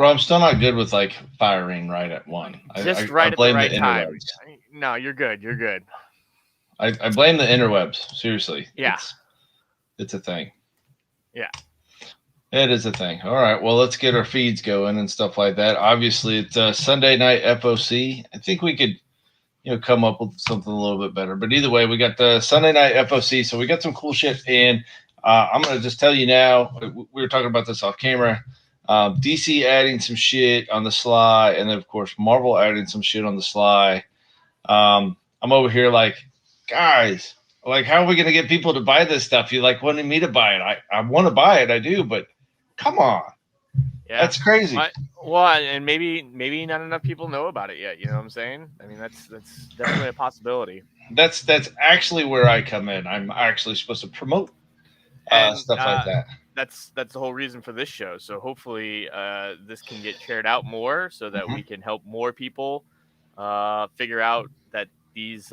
Bro, I'm still not good with like firing right at one. Just I right at the blame the right time. interwebs. No, you're good. You're good. I blame the interwebs. Seriously, Yeah. it's a thing. Yeah. It is a thing. All right. Well, let's get our feeds going and stuff like that. Obviously, it's Sunday night FOC. I think we could, come up with something a little bit better. But either way, we got the Sunday night FOC. So we got some cool shit. And I'm going to just tell you now, we were talking about this off camera. DC adding some shit on the sly. And then, of course, Marvel adding some shit on the sly. I'm over here like, guys, like, how are we going to get people to buy this stuff? You like wanting me to buy it. I want to buy it. I do. But come on. Yeah. That's crazy. Well, and maybe not enough people know about it yet. You know what I'm saying? I mean, that's definitely a possibility. That's actually where I come in. I'm actually supposed to promote stuff like that. That's the whole reason for this show. So hopefully this can get shared out more so that we can help more people figure out that these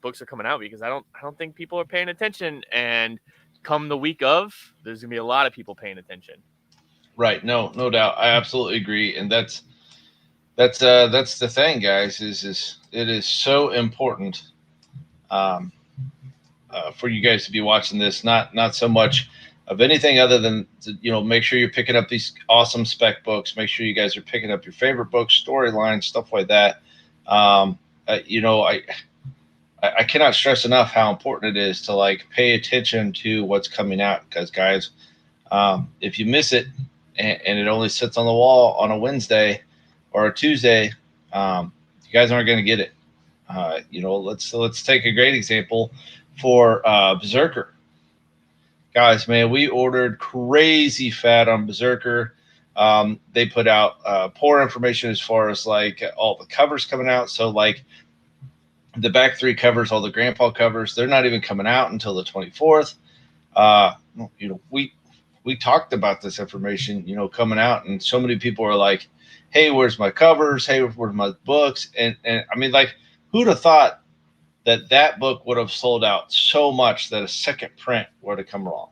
books are coming out, because I don't think people are paying attention. And come the week of, there's gonna be a lot of people paying attention. Right. No doubt. I absolutely agree. And that's the thing, guys, is it is so important for you guys to be watching this, not so much of anything other than to, make sure you're picking up these awesome spec books. Make sure you guys are picking up your favorite books, storylines, stuff like that. I cannot stress enough how important it is to like pay attention to what's coming out, because guys, if you miss it and it only sits on the wall on a Wednesday or a Tuesday, you guys aren't going to get it. Let's take a great example for Berserker. Guys, man, we ordered crazy fat on Berserker. They put out poor information as far as like all the covers coming out. So like the back 3 covers, all the grandpa covers, they're not even coming out until the 24th. We talked about this information, coming out, and so many people are like, hey, where's my covers? Hey, where's my books? And I mean, like, who'd have thought that book would have sold out so much that a second print were to come along?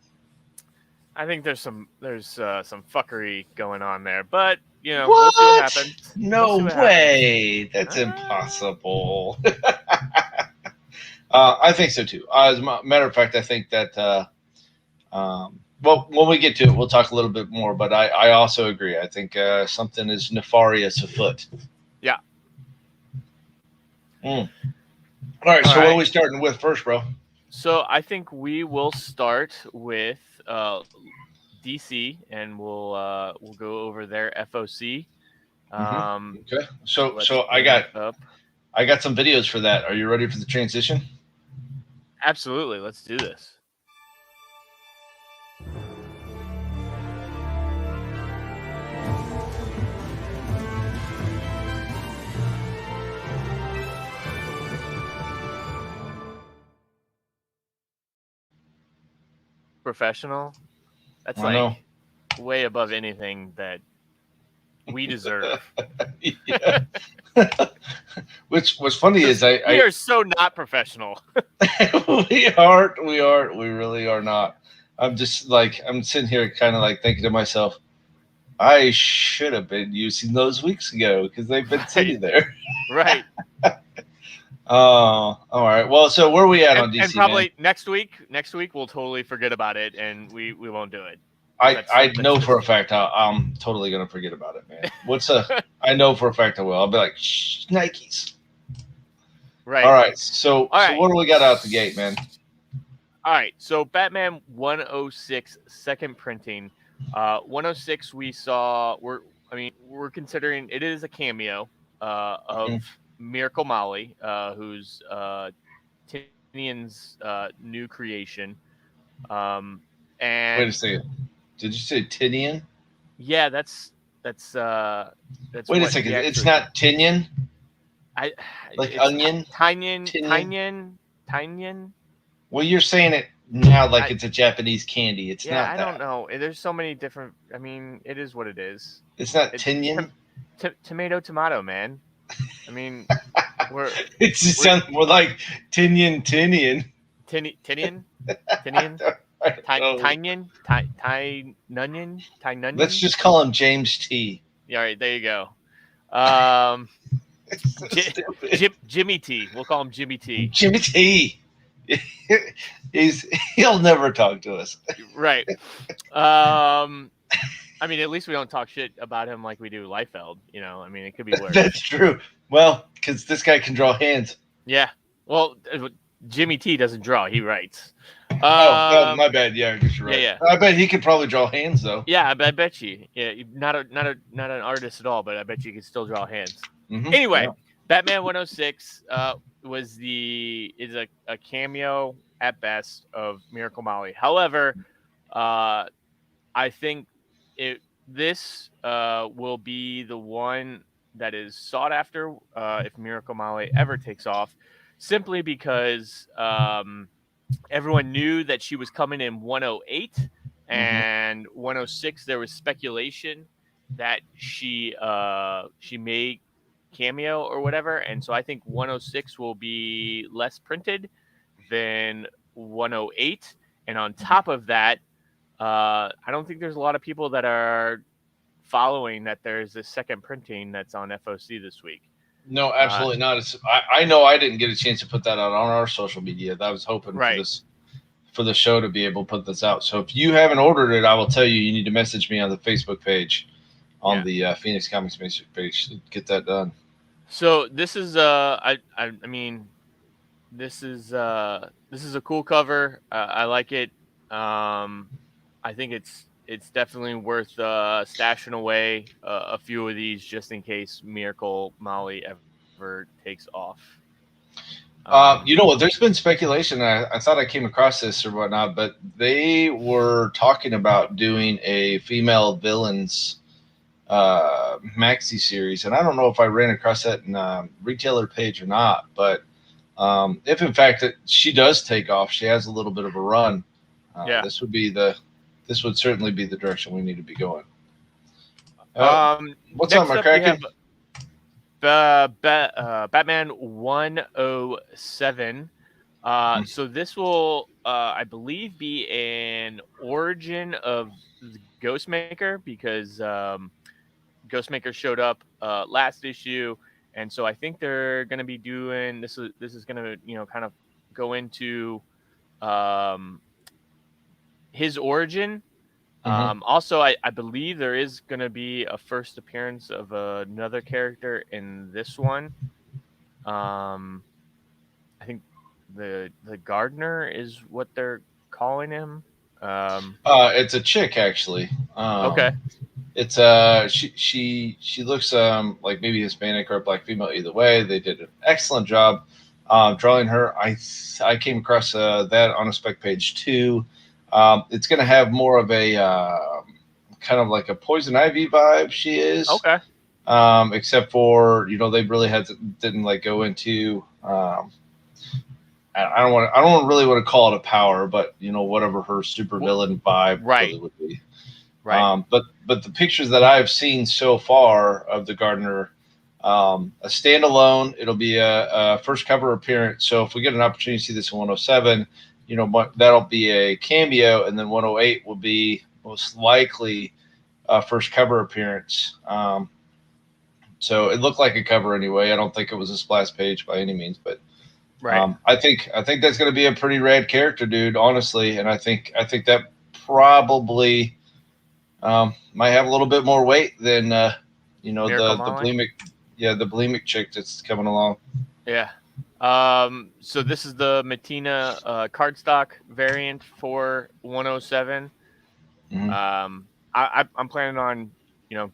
I think there's some fuckery going on there, but we'll see what happens. No way. That's impossible. I think so too. As a matter of fact, I think that well, when we get to it, we'll talk a little bit more. But I also agree. I think something is nefarious afoot. Yeah. All right. So what are we starting with first, bro? So I think we will start with DC, and we'll go over their FOC. Okay. So I got some videos for that. Are you ready for the transition? Absolutely. Let's do this. Professional. That's like way above anything that we deserve. Which was funny is we are so not professional. We really are not. I'm just like, I'm sitting here kind of like thinking to myself, I should have been using those weeks ago because they've been sitting there. Right. Oh, all right. Well, so where are we at on DC? And probably next week we'll totally forget about it and we won't do it. I know for a fact I'm totally gonna forget about it, man. I know for a fact I will. I'll be like, shh, Nikes. Right. All right. So what do we got out the gate, man? All right. So Batman 106 second printing. 106 we saw. We're considering it is a cameo of Miracle Molly, who's Tinian's new creation. And wait a second. Did you say Tinian? Yeah, that's. Wait a second. It's not Tinian. Like onion. Tinian. Well, you're saying it now like it's a Japanese candy. It's not. I don't know. There's so many different. I mean, it is what it is. It's not Tinian. Tomato, man. I mean, it sounds more like Tinian. Tinian. Let's just call him James T. Yeah, all right, there you go. It's so stupid. Jimmy T. We'll call him Jimmy T. Jimmy T. He'll never talk to us. Right. I mean, at least we don't talk shit about him like we do Liefeld. I mean, it could be worse. That's true. Well, because this guy can draw hands. Yeah. Well, Jimmy T doesn't draw; he writes. Oh, my bad. Yeah, I guess you're right. Yeah. I bet he could probably draw hands though. Yeah, I bet you. Yeah, not an artist at all, but I bet you can still draw hands. Mm-hmm. Anyway, Yeah. Batman 106 is a cameo at best of Miracle Molly. However, I think this will be the one that is sought after if Miracle Molly ever takes off, simply because everyone knew that she was coming in 108 and 106. There was speculation that she may cameo or whatever, and so I think 106 will be less printed than 108. And on top of that, I don't think there's a lot of people that are following that there's a second printing that's on FOC this week. No, absolutely not. I know I didn't get a chance to put that out on our social media. I was hoping for the show to be able to put this out. So if you haven't ordered it, I will tell you need to message me on the Facebook page, on the Phoenix Comics Facebook page to get that done. So this is I mean, this is a cool cover. I like it. I think it's definitely worth stashing away a few of these just in case Miracle Molly ever takes off. You know what? There's been speculation. I thought I came across this or whatnot, but they were talking about doing a female villains maxi series, and I don't know if I ran across that in a retailer page or not. But if in fact she does take off, she has a little bit of a run. This would certainly be the direction we need to be going. What's on my Kraken? Batman 107. So this will, I believe, be an origin of Ghostmaker, because Ghostmaker showed up last issue, and so I think they're going to be doing this. This is going to kind of go into his origin. Also, I believe there is going to be a first appearance of another character in this one. I think the gardener is what they're calling him. It's a chick, actually. Okay. It's she looks like maybe Hispanic or a black female. Either way, they did an excellent job drawing her. I came across that on a spec page too. It's going to have more of a kind of like a Poison Ivy vibe. She is okay. Except for they really didn't like go into. I don't really want to call it a power, but whatever her super villain vibe really would be. Right. But the pictures that I've seen so far of the Gardener, a standalone, it'll be a first cover appearance. So if we get an opportunity to see this in 107. That'll be a cameo, and then 108 will be most likely a first cover appearance. So it looked like a cover anyway. I don't think it was a splash page by any means, but I think that's going to be a pretty rad character, dude. Honestly, and I think that probably might have a little bit more weight than the bulimic, the bulimic chick that's coming along. Yeah. So this is the Matina cardstock variant for 107. I'm planning on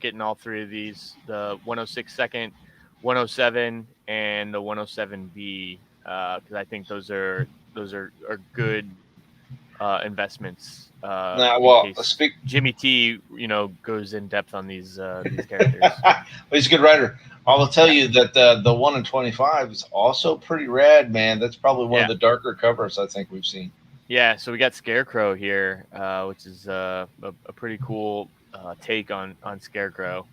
getting all three of these: the 106 second, 107, and the 107B, because I think those are good investments. Jimmy T, goes in depth on these characters. He's a good writer. I will tell you that the 1 in 25 is also pretty rad, man. That's probably one of the darker covers I think we've seen. Yeah, so we got Scarecrow here, which is a pretty cool take on Scarecrow.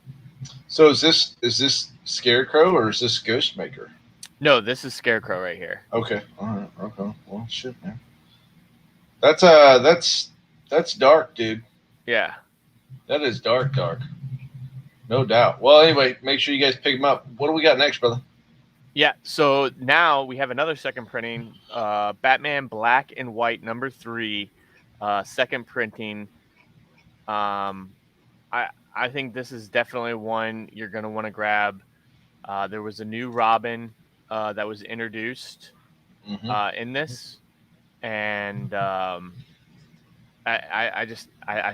So is this Scarecrow or is this Ghostmaker? No, this is Scarecrow right here. Okay, all right, okay. Well, shit, man. That's dark, dude. Yeah, that is dark. No doubt. Well, anyway, make sure you guys pick them up. What do we got next, brother? Yeah, so now we have another second printing, Batman Black and White #3, second printing. I think this is definitely one you're going to want to grab. There was a new Robin that was introduced in this, and I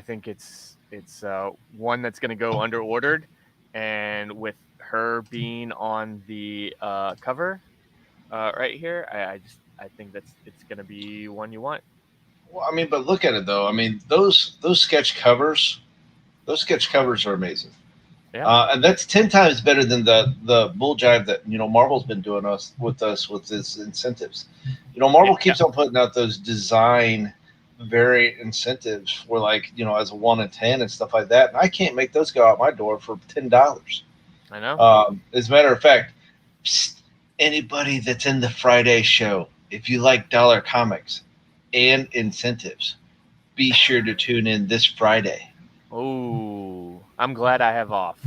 think it's one that's going to go under ordered, and with her being on the cover right here, I think it's going to be one you want. Well, I mean, but look at it though. I mean, those sketch covers, are amazing. Yeah. And that's 10 times better than the bull jive that Marvel's been doing with its incentives. Marvel keeps on putting out those design variant incentives for like as a 1 in 10 and stuff like that, and I can't make those go out my door for $10. I know. As a matter of fact, anybody that's in the Friday show, if you like dollar comics and incentives, be sure to tune in this Friday. Oh, I'm glad I have off.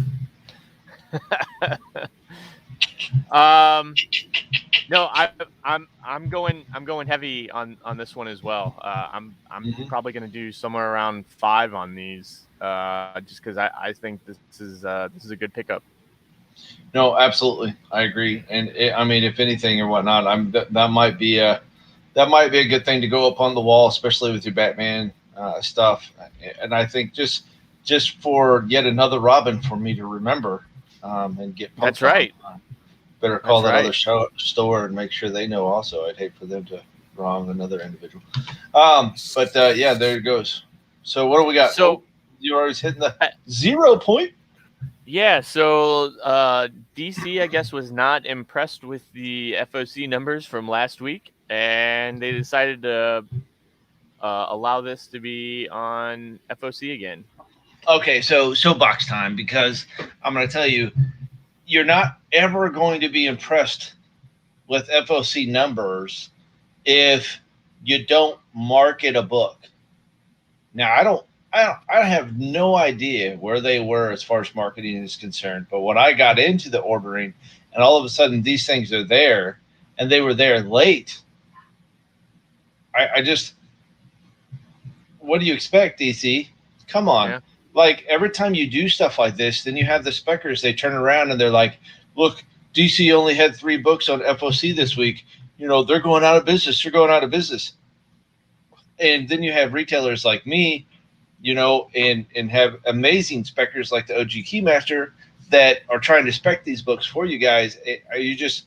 No, I'm going heavy on this one as well. I'm probably going to do somewhere around 5 on these, just because I think this is a good pickup. No, absolutely, I agree. And I mean, if anything or whatnot, that might be a good thing to go up on the wall, especially with your Batman stuff. And I think just for yet another Robin for me to remember and get pumped. That's right. Better call that other store and make sure they know also. I'd hate for them to wrong another individual. But yeah, there it goes. So what do we got? So you're always hitting the 0 point. Yeah, so DC, I guess, was not impressed with the FOC numbers from last week, and they decided to allow this to be on FOC again. Okay, so box time, because I'm going to tell you, you're not ever going to be impressed with FOC numbers if you don't market a book. Now, I have no idea where they were as far as marketing is concerned, but when I got into the ordering and all of a sudden these things are there and they were there late, I just, what do you expect, DC? Come on. Yeah. Like every time you do stuff like this, then you have the speckers, they turn around and they're like, look, DC only had 3 books on FOC this week. They're going out of business. They're going out of business. And then you have retailers like me, and have amazing speckers like the OG Keymaster that are trying to spec these books for you guys. Are you just,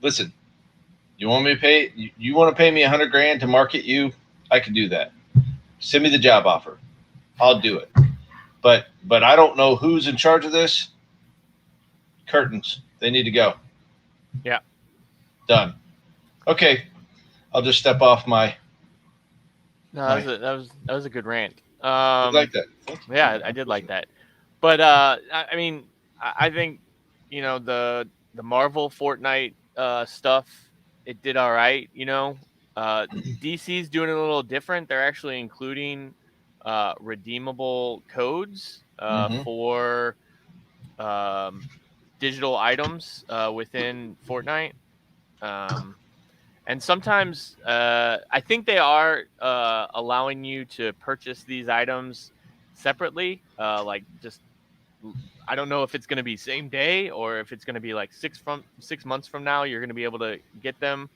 listen, you want me to pay, you want to pay me $100,000 to market you? I can do that. Send me the job offer. I'll do it. But I don't know who's in charge of this. Curtains. They need to go. Yeah. Done. Okay. I'll just step off my. No, that was a good rant. I like that. Yeah, I did like that. But I mean, I think the Marvel Fortnite stuff, it did all right. DC's doing it a little different. They're actually including redeemable codes for digital items within Fortnite. And sometimes I think they are allowing you to purchase these items separately. Like just, I don't know if it's going to be same day or if it's going to be like 6 months from now, you're going to be able to get them.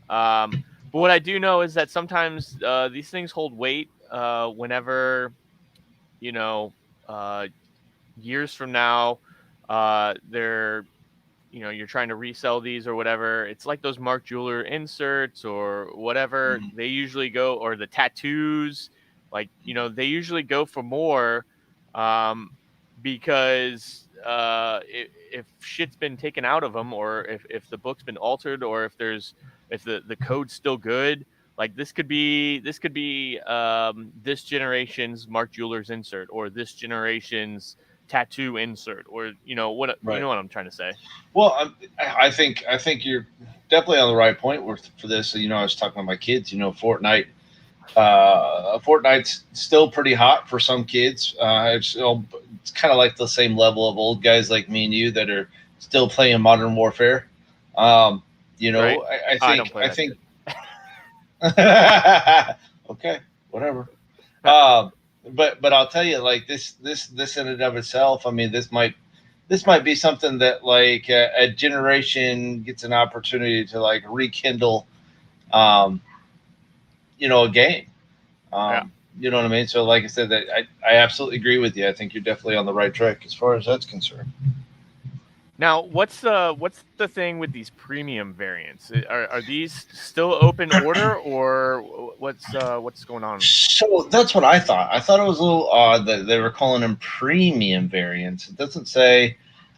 But what I do know is that sometimes these things hold weight whenever, years from now, they're, you're trying to resell these or whatever. It's like those Mark Jeweler inserts or whatever. They usually go, or the tattoos, like, they usually go for more because if shit's been taken out of them, or if the book's been altered, or if the code's still good, like this could be this generation's Mark Jeweler's insert, or this generation's tattoo insert, or you know what I'm trying to say. Well, I think you're definitely on the right point for this. I was talking to my kids. Fortnite Fortnite's still pretty hot for some kids. It's kind of like the same level of old guys like me and you that are still playing Modern Warfare. Right? I I don't think play that shit. Okay, whatever. But I'll tell you, like this in and of itself. I mean, this might be something that like a generation gets an opportunity to like rekindle, um, a game. Yeah. You know what I mean? So, like I said, that I absolutely agree with you. I think you're definitely on the right track as far as that's concerned. Now, what's the thing with these premium variants? Are these still open order, or what's going on? So that's what I thought. I thought it was a little odd that they were calling them premium variants. It doesn't say.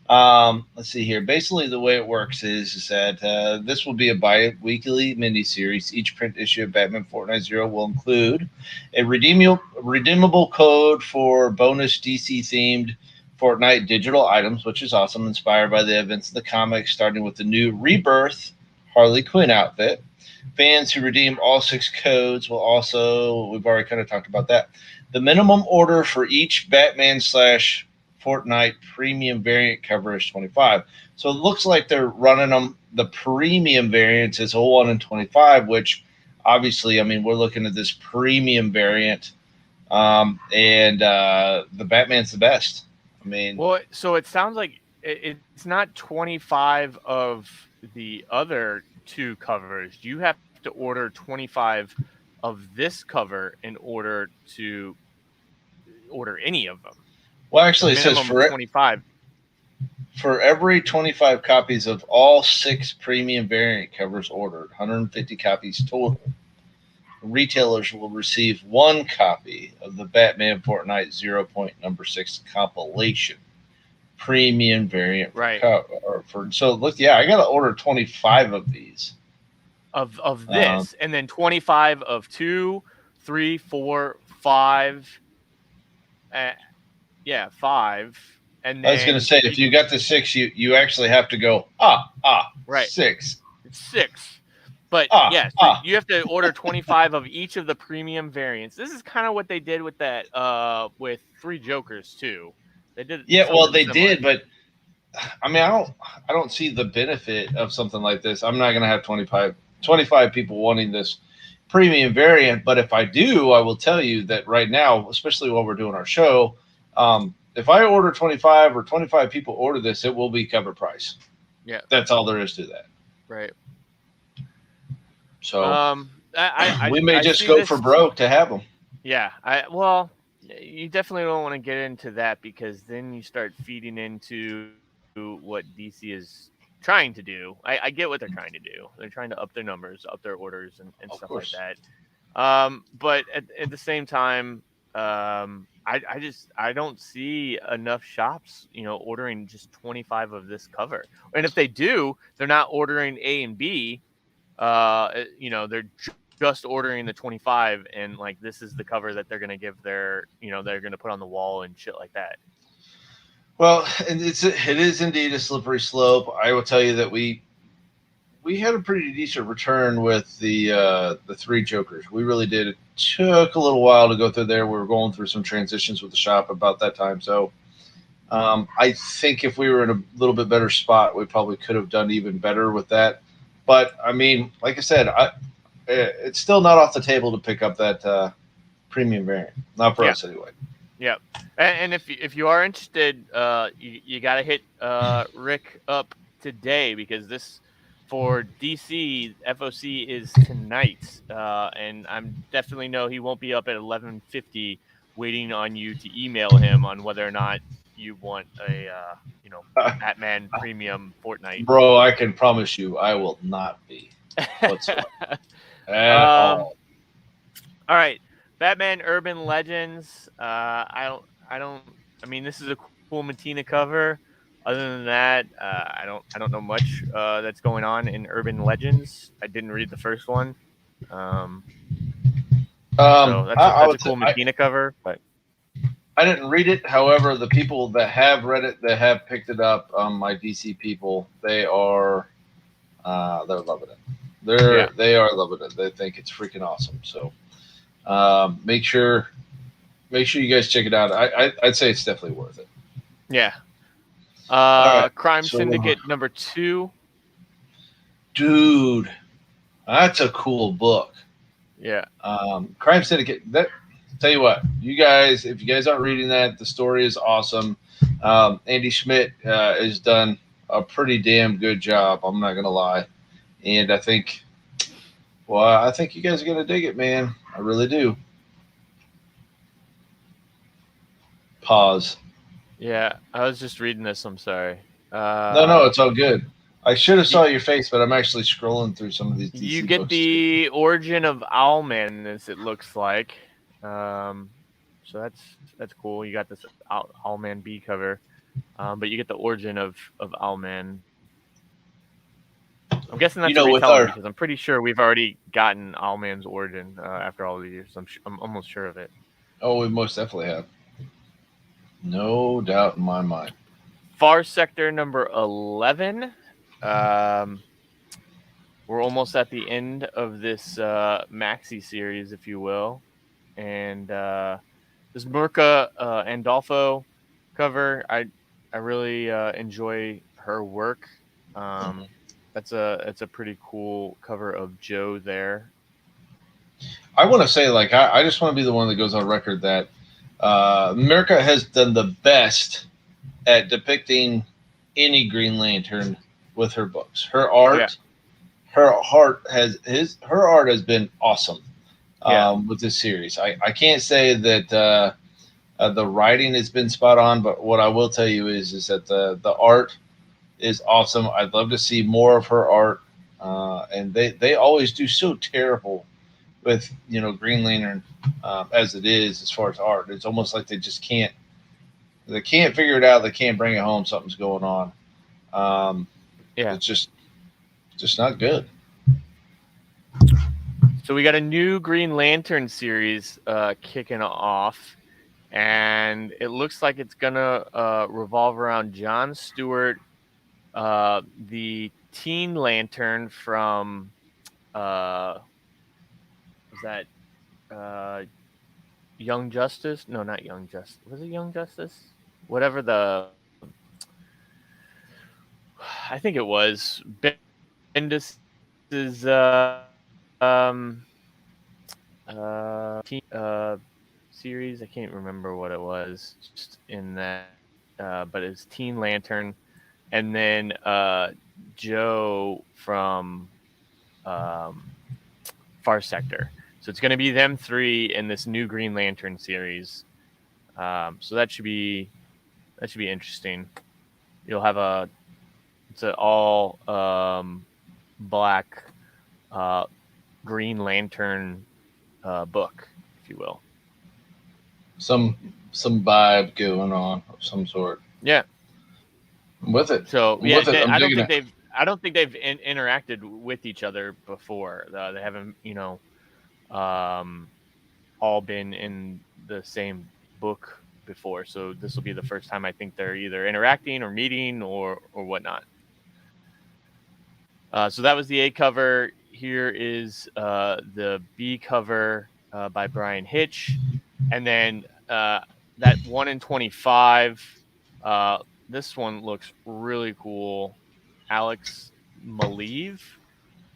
Let's see here. Basically, the way it works is that this will be a bi-weekly miniseries. Each print issue of Batman Fortnite Zero will include a redeemable code for bonus DC-themed Fortnite digital items, which is awesome, inspired by the events of the comics, starting with the new Rebirth Harley Quinn outfit. Fans who redeem all 6 codes will also, we've already kind of talked about that. The minimum order for each Batman / Fortnite premium variant cover is 25. So it looks like they're running them, the premium variants as 01 and 25, which obviously, I mean, we're looking at this premium variant, and the Batman's the best. I mean, Well, so it sounds like it's not 25 of the other 2 covers. You have to order 25 of this cover in order to order any of them. well, actually, it says Minimum 25. for every 25 copies of all 6 premium variant covers ordered, 150 copies total, retailers will receive 1 copy of the Batman Fortnite 0.6 compilation premium variant Right. so look, yeah, I gotta order 25 of these Of this, and then 25 of 2, 3, 4, 5. Yeah, 5. And then I was gonna say, if you got the 6, you actually have to go right. 6. It's 6. But yes, you have to order 25 of each of the premium variants. This is kind of what they did with that with 3 Jokers too. They did They similar. did, but I mean, I don't see the benefit of something like this. I'm not gonna have 25 people wanting this premium variant, but if I do, I will tell you that right now, especially while we're doing our show, if I order 25 or 25 people order this, it will be cover price. Yeah, that's all there is to that. Right. So I may just go for broke to have them. Yeah, you definitely don't want to get into that, because then you start feeding into what DC is trying to do. I get what they're trying to do. They're trying to up their numbers, up their orders, and stuff like that. But at the same time, I don't see enough shops, ordering just 25 of this cover. And if they do, they're not ordering A and B. They're just ordering the 25, and like this is the cover that they're going to give their, they're going to put on the wall and shit like that. Well, and it is indeed a slippery slope. I will tell you that we had a pretty decent return with the 3 Jokers. We really did. It took a little while to go through there. We were going through some transitions with the shop about that time. So I think if we were in a little bit better spot, we probably could have done even better with that. But I mean, like I said, it's still not off the table to pick up that premium variant. Not for us anyway. Yeah, and if you are interested, you got to hit Rick up today, because this for DC FOC is tonight, and I'm definitely know he won't be up at 11:50 waiting on you to email him on whether or not you want a Batman premium Fortnite. Bro, I can promise you, I will not be whatsoever at all. All right. Batman Urban Legends. I mean, this is a cool Matina cover. Other than that, I don't know much that's going on in Urban Legends. I didn't read the first one. So that's a cool Matina cover, but I didn't read it. However, the people that have read it, that have picked it up, my DC people, they are they're loving it. They are loving it. They think it's freaking awesome. So Make sure you guys check it out. I'd say it's definitely worth it. Yeah. All right, Crime so Syndicate number 2. dude, that's a cool book. Yeah. Crime Syndicate. That tell you what, you guys, if you guys aren't reading that, the story is awesome. Andy Schmidt has done a pretty damn good job. I'm not gonna lie, and I think you guys are gonna dig it, man. I really do. Pause. Yeah. I was just reading this. I'm sorry. No, it's all good. I should have You, saw your face, but I'm actually scrolling through some of these you DC get books too. the origin of Owlman, as it looks like. So that's cool. You got this Owlman B cover, but you get the origin of Owlman. I'm guessing that's a With retelling our because I'm pretty sure we've already gotten Owlman's origin after all the years. I'm almost sure of it. we most definitely have, no doubt in my mind. Far Sector number 11. Um, we're almost at the end of this maxi series, if you will, and this Mirka Andolfo cover, I really enjoy her work. Mhm. That's a pretty cool cover of Joe there. I want to say, like, I just want to be the one that goes on record that America has done the best at depicting any Green Lantern with her books. Yeah, Her art has been awesome yeah, with this series. I can't say that the writing has been spot on, but what I will tell you is that the art is awesome. I'd love to see more of her art, and they always do so terrible with Green Lantern as it is as far as art. It's almost like they just can't figure it out. They can't bring it home. Something's going on. Um, yeah. it's just not good. So we got a new Green Lantern series kicking off, and it looks like it's gonna revolve around John Stewart, the Teen Lantern from was that uh, Young Justice? No, not Young Justice. Was it Young Justice? Whatever the, I think it was Bendis's series. I can't remember what it was. Just in that, but it's Teen Lantern, and then Joe from Far Sector. So it's going to be them three in this new Green Lantern series. So that should be interesting. You'll have it's an all black Green Lantern book, if you will. Some vibe going on of some sort. Yeah. I'm with it. So I'm yeah, with it. I'm digging it. I don't think they've interacted with each other before. They haven't, all been in the same book before. So this will be the first time I think they're either interacting or meeting or whatnot. So that was the A cover. Here is the B cover by Brian Hitch, and then that 1 in 25. This one looks really cool. Alex Maleev.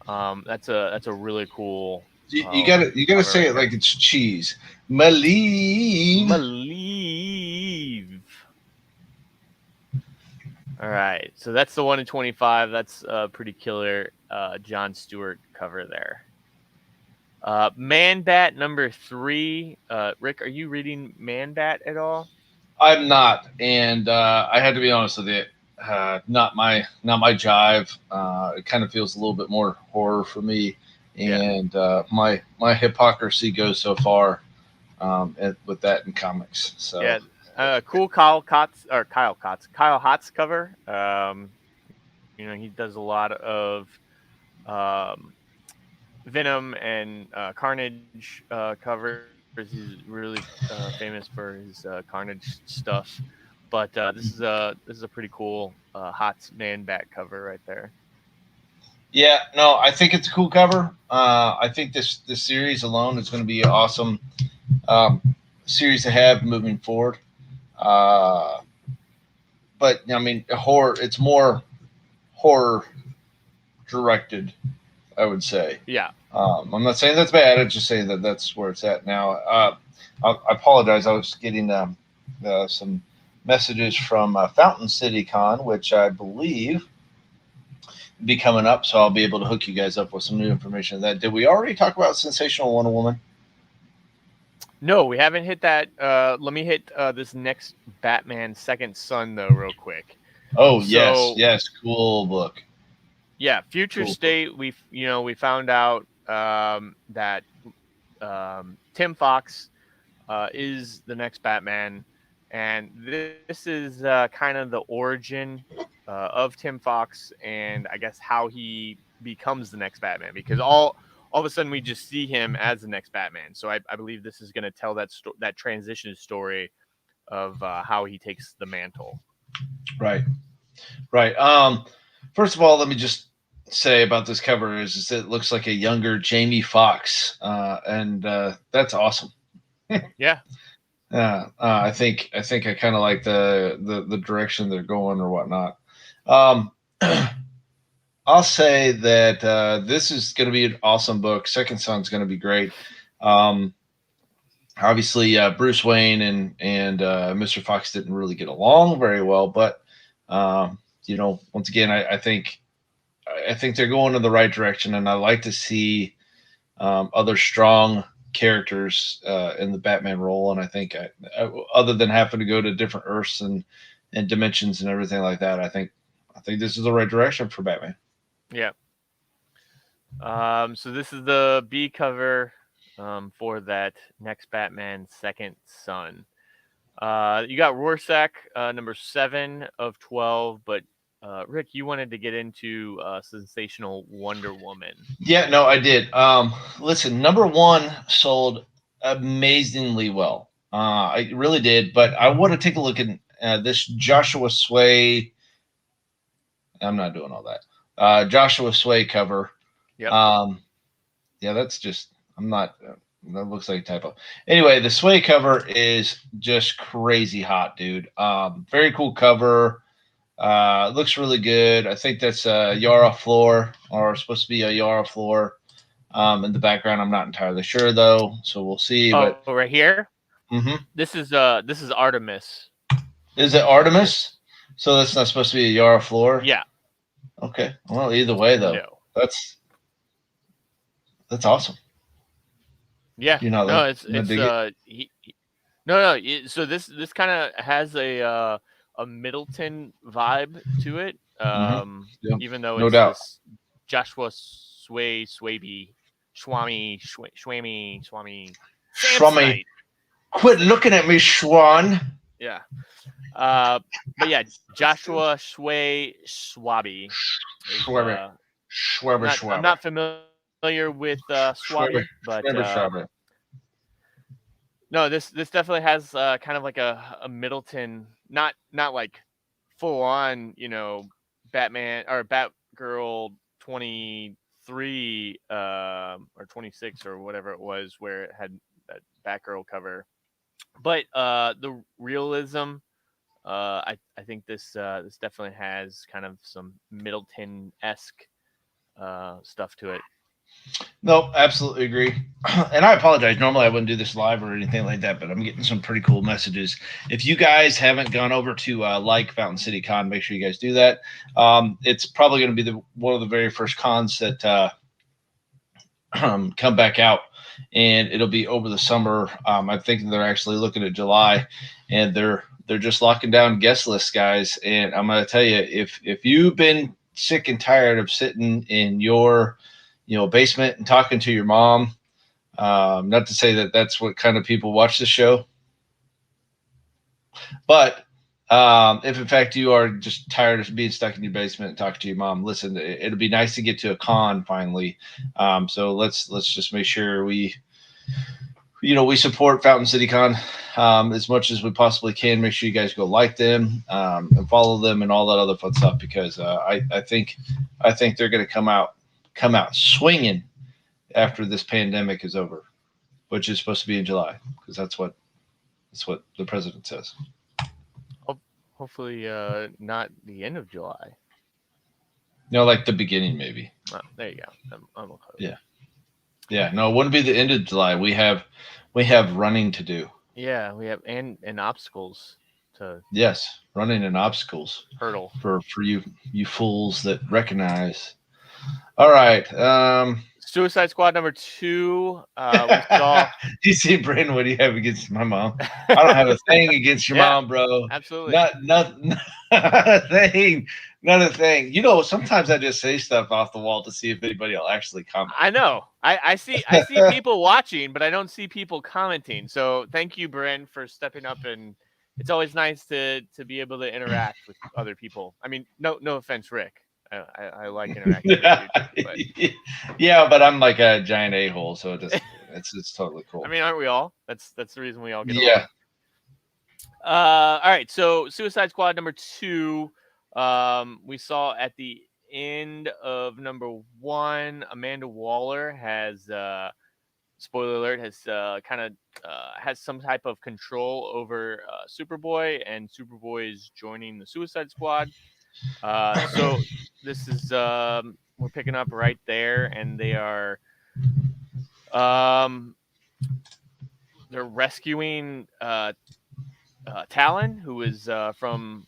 That's a really cool You gotta cover say right it there. like it's cheese. Maleev. Maleev. All right, so that's the 1 in 25. That's a pretty killer John Stewart cover there. Man Bat number 3. Rick, are you reading Man Bat at all? I'm not, and I had to be honest with you. Not my jive. It kind of feels a little bit more horror for me, Yeah. and my hypocrisy goes so far with that in comics. So Yeah. Cool Kyle Hotz cover. He does a lot of um, Venom and Carnage covers. He's really famous for his Carnage stuff. But this is a pretty cool Hotz Man Bat cover right there. Yeah, no, I think it's a cool cover. I think this series alone is going to be an awesome um, series to have moving forward. Uh, but I mean, horror. It's more horror directed, I would say. Yeah. I'm not saying that's bad. I'm just saying that that's where it's at now. I apologize. I was getting some messages from Fountain City Con, which I believe be coming up, so I'll be able to hook you guys up with some new information. That did we already talk about Sensational Wonder Woman? No, we haven't hit that. Let me hit this next Batman Second Son though, real quick. Oh So, yes, cool book. Yeah, Future Cool. State. We found out that Tim Fox is the next Batman, and this is kind of the origin of Tim Fox, and I guess how he becomes the next Batman. Because all of a sudden we just see him as the next Batman. So I believe this is going to tell that transition story of how he takes the mantle. Right. First of all, let me just say about this cover is it looks like a younger Jamie Foxx, and that's awesome. Yeah. I think I kind of like the direction they're going or whatnot. I'll say that this is going to be an awesome book. Second Son's going to be great. Obviously, Bruce Wayne and Mr. Fox didn't really get along very well, but once again, I think they're going in the right direction, and I like to see other strong characters in the Batman role. And I think, other than having to go to different Earths and dimensions and everything like that, I think this is the right direction for Batman. Yeah. So this is the B cover for that next Batman Second Son. You got Rorschach, number 7 of 12, but Rick, you wanted to get into Sensational Wonder Woman. Yeah, no, I did. Listen, number 1 sold amazingly well. I really did, but I want to take a look at this Joshua Sway. I'm not doing all that. Joshua Sway cover. Yep. Yeah, that's just, I'm not, that looks like a typo. Anyway, the Sway cover is just crazy hot, dude. Very cool cover. Looks really good. I think that's Yara Floor, or supposed to be a Yara Floor. In the background, I'm not entirely sure though, so we'll see. Oh, but right here. Mm-hmm. This is Artemis. Is it Artemis? So that's not supposed to be a Yara Floor? Yeah. Okay. Well, either way though, no. that's awesome. Yeah. You know, no, it's no. So this kind of has a Middleton vibe to it. Even though it's this Joshua Swami. Quit looking at me, Schwan. Yeah. But yeah, Joshua Swaby. Schwaber. I'm not familiar with Swaby, but no, this definitely has kind of like a Middleton, not like full on, Batman or Batgirl 23 or 26 or whatever it was, where it had that Batgirl cover. But the realism, I think this definitely has kind of some Middleton-esque stuff to it. No, absolutely agree. And I apologize. Normally I wouldn't do this live or anything like that, but I'm getting some pretty cool messages. If you guys haven't gone over to Fountain City Con, make sure you guys do that. It's probably going to be one of the very first cons that come back out, and it'll be over the summer. I'm thinking they're actually looking at July, and they're just locking down guest lists, guys. And I'm going to tell you, if you've been sick and tired of sitting in your basement and talking to your mom, not to say that that's what kind of people watch the show, but if in fact you are just tired of being stuck in your basement and talking to your mom, listen, it'll be nice to get to a con finally. So let's just make sure we support Fountain City Con as much as we possibly can. Make sure you guys go like them and follow them and all that other fun stuff, because I think they're going to come out come out swinging after this pandemic is over, which is supposed to be in July, because that's what the president says. Hopefully, not the end of July. You know, like the beginning, maybe. Oh, there you go. I'm okay. Yeah. Yeah. No, it wouldn't be the end of July. We have running to do. Yeah, we have and obstacles to. Yes, running and obstacles. Hurdle for you fools that recognize. All right. Suicide Squad number 2. We saw. You see, Brandon, what do you have against my mom? I don't have a thing against your mom, bro. Absolutely. Not a thing. Not a thing. You know, sometimes I just say stuff off the wall to see if anybody will actually comment. I know. I see people watching, but I don't see people commenting. So thank you, Bryn, for stepping up, and it's always nice to be able to interact with other people. I mean, no offense, Rick. I like interacting with you too, but. Yeah, but I'm like a giant a-hole, so it's totally cool. I mean, aren't we all? That's the reason we all get along. All right, so Suicide Squad number 2. We saw at the end of number 1, Amanda Waller has spoiler alert, has has some type of control over Superboy, and Superboy is joining the Suicide Squad. So this is we're picking up right there, and they are they're rescuing Talon, who is from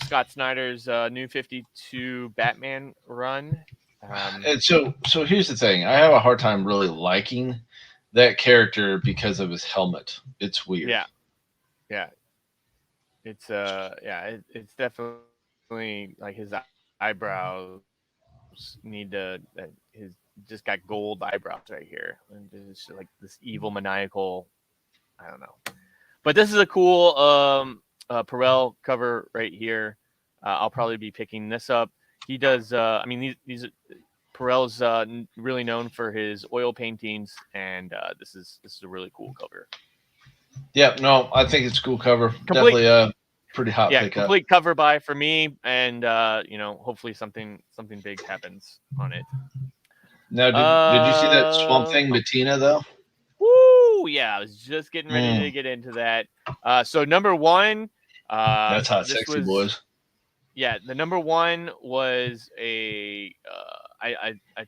Scott Snyder's New 52 Batman run. And so here's the thing. I have a hard time really liking that character because of his helmet. It's weird. Yeah. It's it's definitely like his eyebrows need to his just got gold eyebrows right here, and it's like this evil maniacal. I don't know, but this is a cool Perel cover right here. I'll probably be picking this up. He does. I mean, these Perel's really known for his oil paintings, and this is a really cool cover. Yeah, no, I think it's a cool cover. Definitely a pretty hot pickup. Complete cover buy for me, and hopefully something big happens on it. Now, did you see that Swamp Thing Matina though? Woo! Yeah, I was just getting ready to get into that. So number 1, that's hot, sexy boys. Yeah, the number 1 was I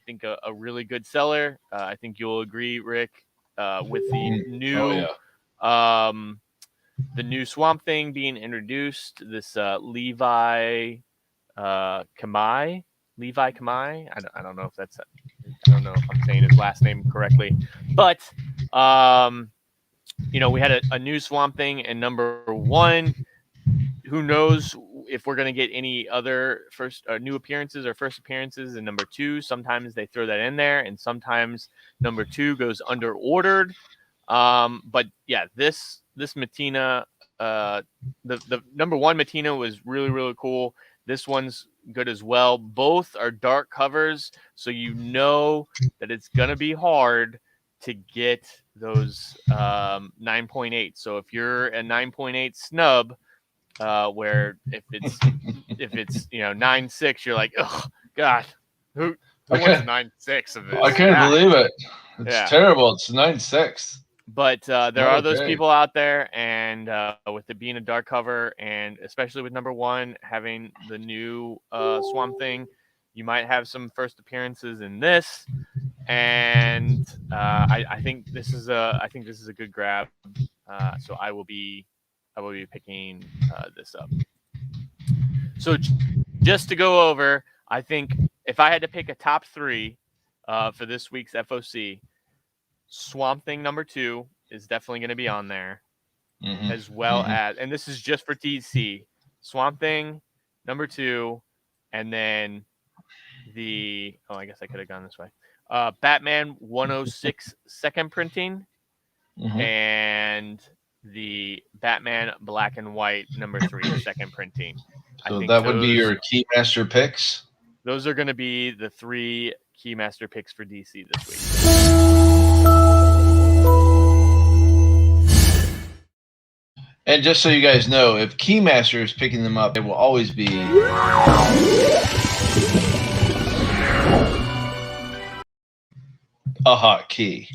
think a really good seller. I think you'll agree, Rick, with the new the new Swamp Thing being introduced. This Levi Kamai. I don't know if that's. I don't know if I'm saying his last name correctly, but we had a new Swamp Thing in number 1. Who knows if we're going to get any other new appearances or first appearances in number 2? Sometimes they throw that in there, and sometimes number 2 goes under ordered. But yeah, this Matina, the number 1 Matina was really, really cool. This one's good as well. Both are dark covers, so you know that it's going to be hard to get those 9.8. So if you're a 9.8 snub, where if it's 9.6, you're like, oh God, who wants 9.6 of this? I can't believe it. It's terrible. It's 9.6. But there are those people out there, and with it being a dark cover, and especially with number 1 having the new Swamp Thing, you might have some first appearances in this, and I think this is a good grab. So I will be picking this up. So just to go over, I think if I had to pick a top 3 for this week's FOC, Swamp Thing number 2 is definitely going to be on there, as well as, and this is just for DC, Swamp Thing number 2, and then I guess I could have gone this way. Batman 106 second printing, and the Batman Black and White number 3 second printing. So that would be your Keymaster picks? Those are going to be the 3 Keymaster picks for DC this week. And just so you guys know, if Keymaster is picking them up, it will always be a hotkey.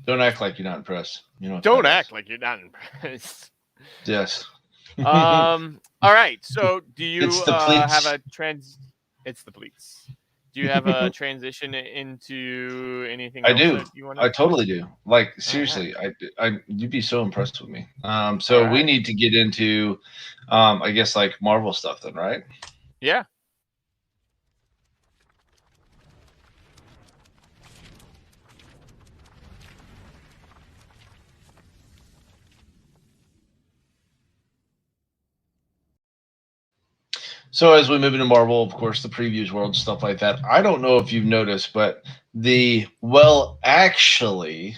Don't act like you're not impressed. You know. Don't act like you're not impressed. Yes. All right. So, do you It's the pleats. have a trans? It's the pleats. Do you have a transition into anything I else do. that you want I to? totally do. Like All seriously, I you'd be so impressed with me. All So we right. need to get into, I guess like Marvel stuff then, right? Yeah. So as we move into Marvel, of course, the previews world, stuff like that. I don't know if you've noticed, but the actually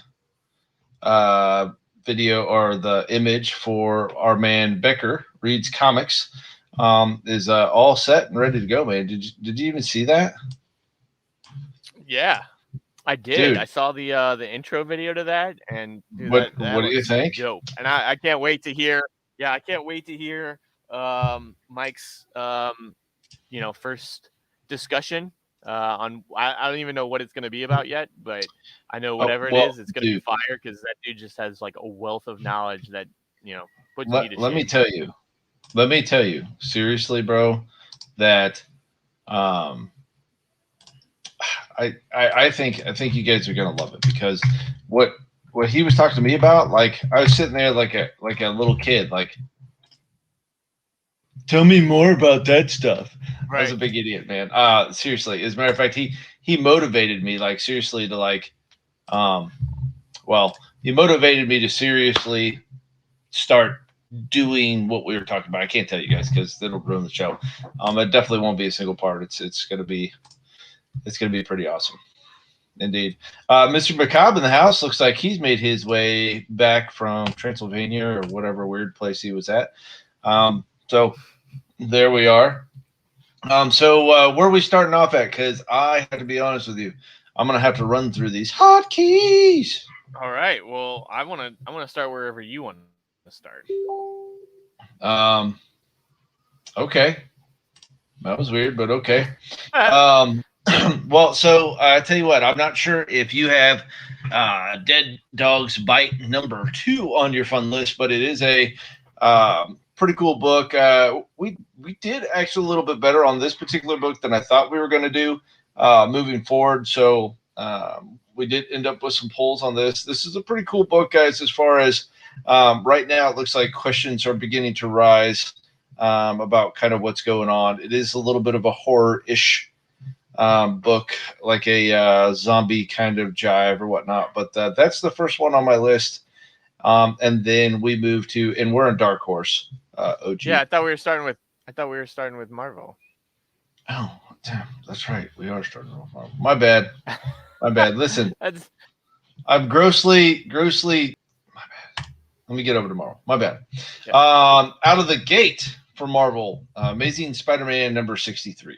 video or the image for our man Becker reads comics is all set and ready to go, man. Did you even see that? Yeah. I did. Dude. I saw the intro video to that, and dude, What that do you looks think? dope. And I can't wait to hear. Yeah, I can't wait to hear Mike's first discussion on. I don't even know what it's going to be about yet, but I know whatever it is, it's going to be fire because that dude just has like a wealth of knowledge that puts me to shame. Let me tell you, seriously, bro, that I think you guys are gonna love it because what he was talking to me about, like I was sitting there like a little kid, like tell me more about that stuff. Right. I was a big idiot, man. Seriously, as a matter of fact, he motivated me like seriously to like, he motivated me to seriously start doing what we were talking about. I can't tell you guys because it'll ruin the show. It definitely won't be a single part. It's gonna be pretty awesome. Indeed. Mr. Macabre in the house looks like he's made his way back from Transylvania or whatever weird place he was at. So there we are. So where are we starting off at? Because I have to be honest with you, I'm gonna have to run through these hotkeys. All right. Well, I want to start wherever you want to start. Okay. That was weird, but okay. Well, so I tell you what, I'm not sure if you have Dead Dogs Bite #2 on your fun list, but it is a pretty cool book. We did actually a little bit better on this particular book than I thought we were going to do moving forward. So we did end up with some polls on this. This is a pretty cool book, guys, as far as right now it looks like questions are beginning to rise about kind of what's going on. It is a little bit of a horror-ish book, like a zombie kind of jive or whatnot. But that's the first one on my list. And then we move to, and we're in Dark Horse. OG. Yeah, I thought we were starting with Marvel. Oh, damn, that's right. We are starting with Marvel. My bad. Listen, I'm grossly. My bad. Let me get over to Marvel. My bad. Yeah. Out of the gate for Marvel, Amazing Spider-Man #63.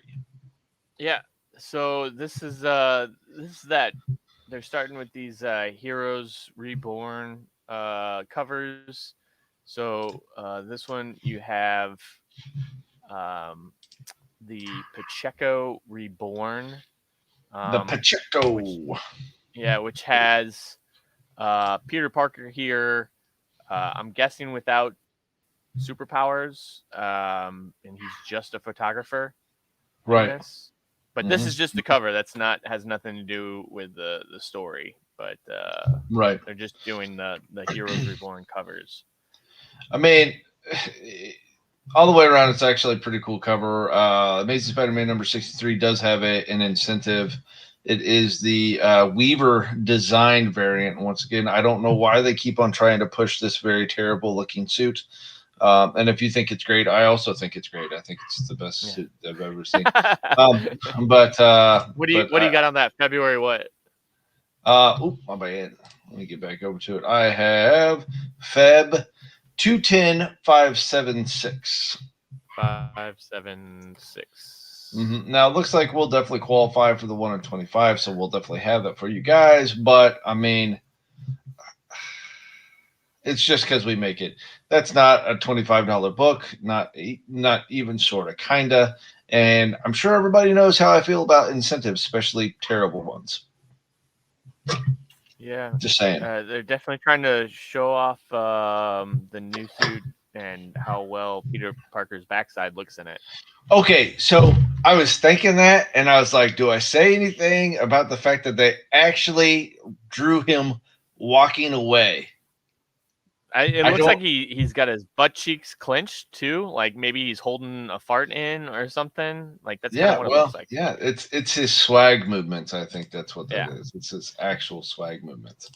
Yeah. So this is that they're starting with these Heroes Reborn covers. So this one you have the Pacheco Reborn. The Pacheco. Which has Peter Parker here. I'm guessing without superpowers, and he's just a photographer. Right. But this is just the cover. Has nothing to do with the story. But right, they're just doing the Heroes Reborn covers. I mean, all the way around, it's actually a pretty cool cover. Amazing Spider-Man #63 does have an incentive. It is the Weaver designed variant. Once again, I don't know why they keep on trying to push this very terrible looking suit. And if you think it's great, I also think it's great. I think it's the best suit I've ever seen. But what do you got on that? February what? My bad. Let me get back over to it. I have Feb 210-576. 576. Now it looks like we'll definitely qualify for the 1 in 25, so we'll definitely have that for you guys. But I mean, it's just because we make it. That's not a $25 book, not even sort of, kinda. And I'm sure everybody knows how I feel about incentives, especially terrible ones. Yeah, Just saying. they're definitely trying to show off the new suit and how well Peter Parker's backside looks in it. Okay, so I was thinking that, and I was like, do I say anything about the fact that they actually drew him walking away? It I looks like don't. he's got his butt cheeks clenched too, like maybe he's holding a fart in or something. Like that's kind of Yeah, what it looks well, like. yeah, it's his swag movements. I think that's what that Yeah, is. It's his actual swag movements.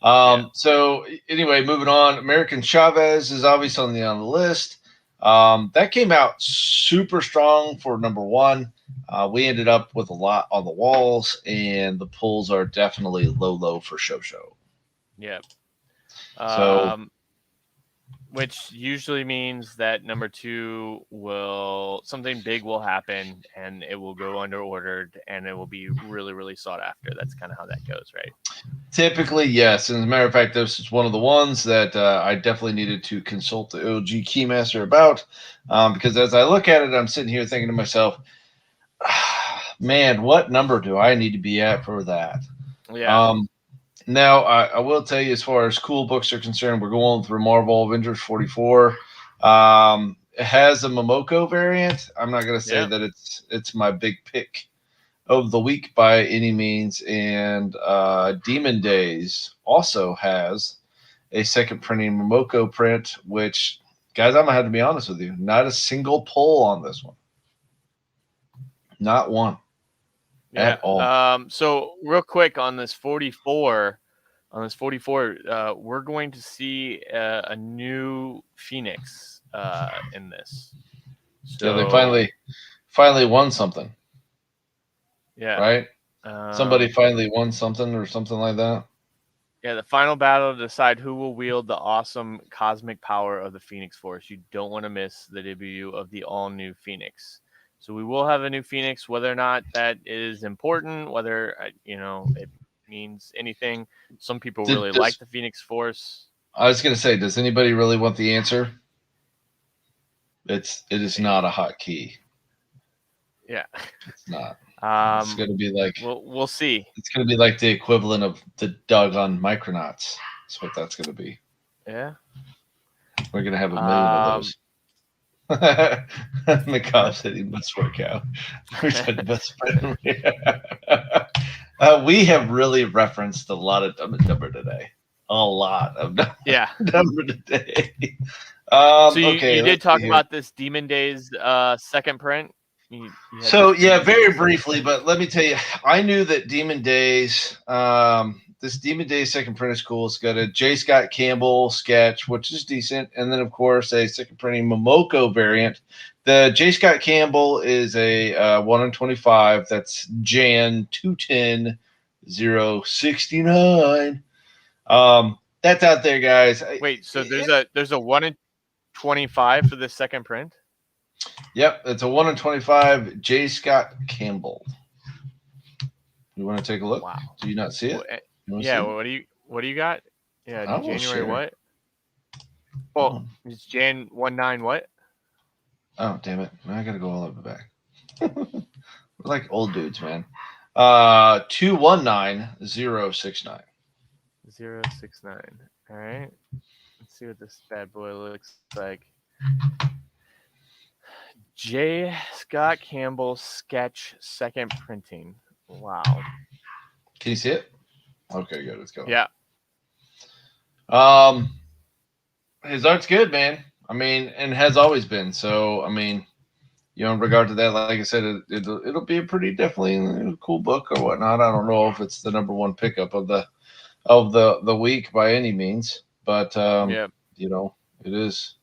yeah, So anyway, moving on. American Chavez is obviously on the list. That came out super strong for number one. We ended up with a lot on the walls, and the pulls are definitely low for show. yeah. So Which usually means that number two something big will happen and it will go under ordered and it will be really, really sought after. That's kind of how that goes, right? typically, yes. And as a matter of fact, this is one of the ones that I definitely needed to consult the OG Keymaster about because as I look at it, I'm sitting here thinking to myself, man, what number do I need to be at for that? Yeah. Now, I will tell you, as far as cool books are concerned, we're going through Marvel Avengers 44. It has a Momoko variant. I'm not going to say Yeah. that it's my big pick of the week by any means. And Demon Days also has a second printing Momoko print, which, guys, I'm going to have to be honest with you, not a single pull on this one. Not one Yeah. at all. So real quick on this 44, we're going to see a new Phoenix in this. Yeah, they So finally won something, yeah. right? Somebody Um, finally won something or something like that. Yeah, the final battle to decide who will wield the awesome cosmic power of the Phoenix Force. You don't want to miss the debut of the all-new Phoenix. So we will have a new Phoenix, whether or not that is important, whether it means anything. Some people really like the Phoenix Force. I was going to say, does anybody really want the answer? It is Maybe. not a hot key. Yeah. It's not. It's Um, going to be like we'll see. it's going to be like the equivalent of the doggone Micronauts. That's what that's going to be. Yeah. We're going to have a million of those. McCobb said he must work out. Who's the best friend? We have really referenced a lot of Dumb and Dumber today. A lot of Yeah. Dumber today. So you Okay, did talk about this Demon Days second print. You So this yeah, Demon very Days second briefly, print. but let me tell you, I knew that Demon Days, this Demon Days second print is cool. It's got a J. Scott Campbell sketch, which is decent, and then of course a second printing Momoko variant. The J. Scott Campbell is a 1 in 25. That's Jan 210 069. That's out there, guys. Wait, so there's a 1 in 25 for this second print? Yep, it's a 1 in 25 J. Scott Campbell. You want to take a look? Wow. Do you not see it? Yeah. See it? What do you got? Yeah. I will January share. what? Oh, it's Jan 19 what? Oh, damn it! Now I gotta go all the way back. We're like old dudes, man. 219069. 069. All right. Let's see what this bad boy looks like. J. Scott Campbell sketch second printing. Wow. Can you see it? Okay, good. Let's go. Yeah. His art's good, man. I mean, and has always been. So, I mean, in regard to that, like I said, it'll be a pretty definitely cool book or whatnot. I don't know if it's the number one pickup of the week by any means, but Yeah. it is.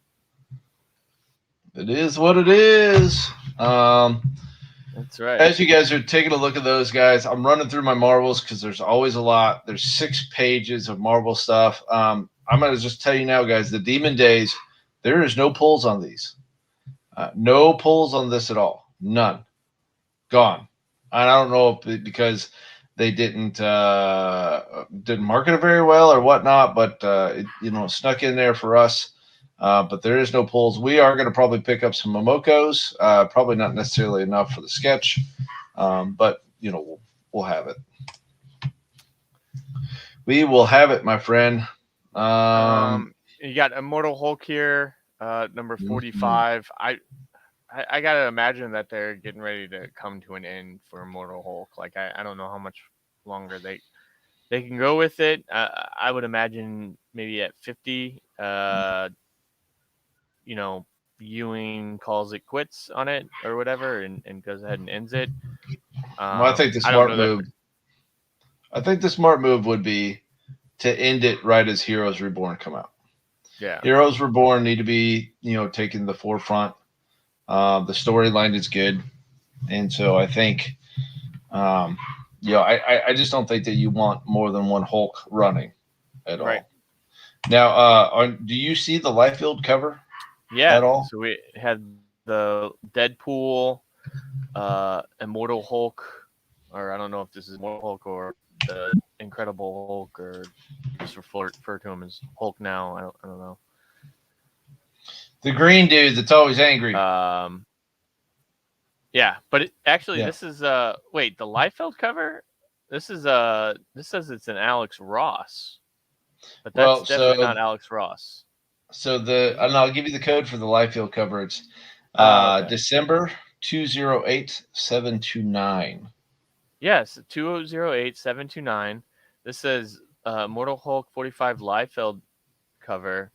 It is what it is. That's right. As you guys are taking a look at those guys, I'm running through my Marvels because there's always a lot. There's 6 pages of Marvel stuff. I'm going to just tell you now, guys, the Demon Days, there is no pulls on these. No pulls on this at all. None. Gone. And I don't know if because they didn't market it very well or whatnot, but it snuck in there for us. But there is no pulls. We are going to probably pick up some Momokos. Probably not necessarily enough for the sketch, but we'll have it. We will have it, my friend. Um, You got Immortal Hulk here, number mhm. 45. I gotta imagine that they're getting ready to come to an end for Immortal Hulk. Like I don't know how much longer they can go with it. I would imagine maybe at 50. You know, Ewing calls it quits on it or whatever, and goes ahead and ends it. Well, I think the I don't smart know that. move. I think the smart move would be to end it right as Heroes Reborn come out. Yeah, Heroes Reborn need to be, taking the forefront. The storyline is good, and so I think, um, I just don't think that you want more than one Hulk running at right. all. Now, do you see the Liefeld cover at Yeah. all? So we had the Deadpool, Immortal Hulk, or I don't know if this is Immortal Hulk or the Incredible Hulk, or just refer to him as Hulk now. I don't know. The green dude that's always angry. Um, yeah, but actually, Yeah. this is wait, the Liefeld cover. This says it's an Alex Ross, but that's Well, definitely not Alex Ross, is it? and I'll give you the code for the Liefeld cover. It's Okay. December 208729. Yes, 208729. This says Mortal Hulk 45 Liefeld cover,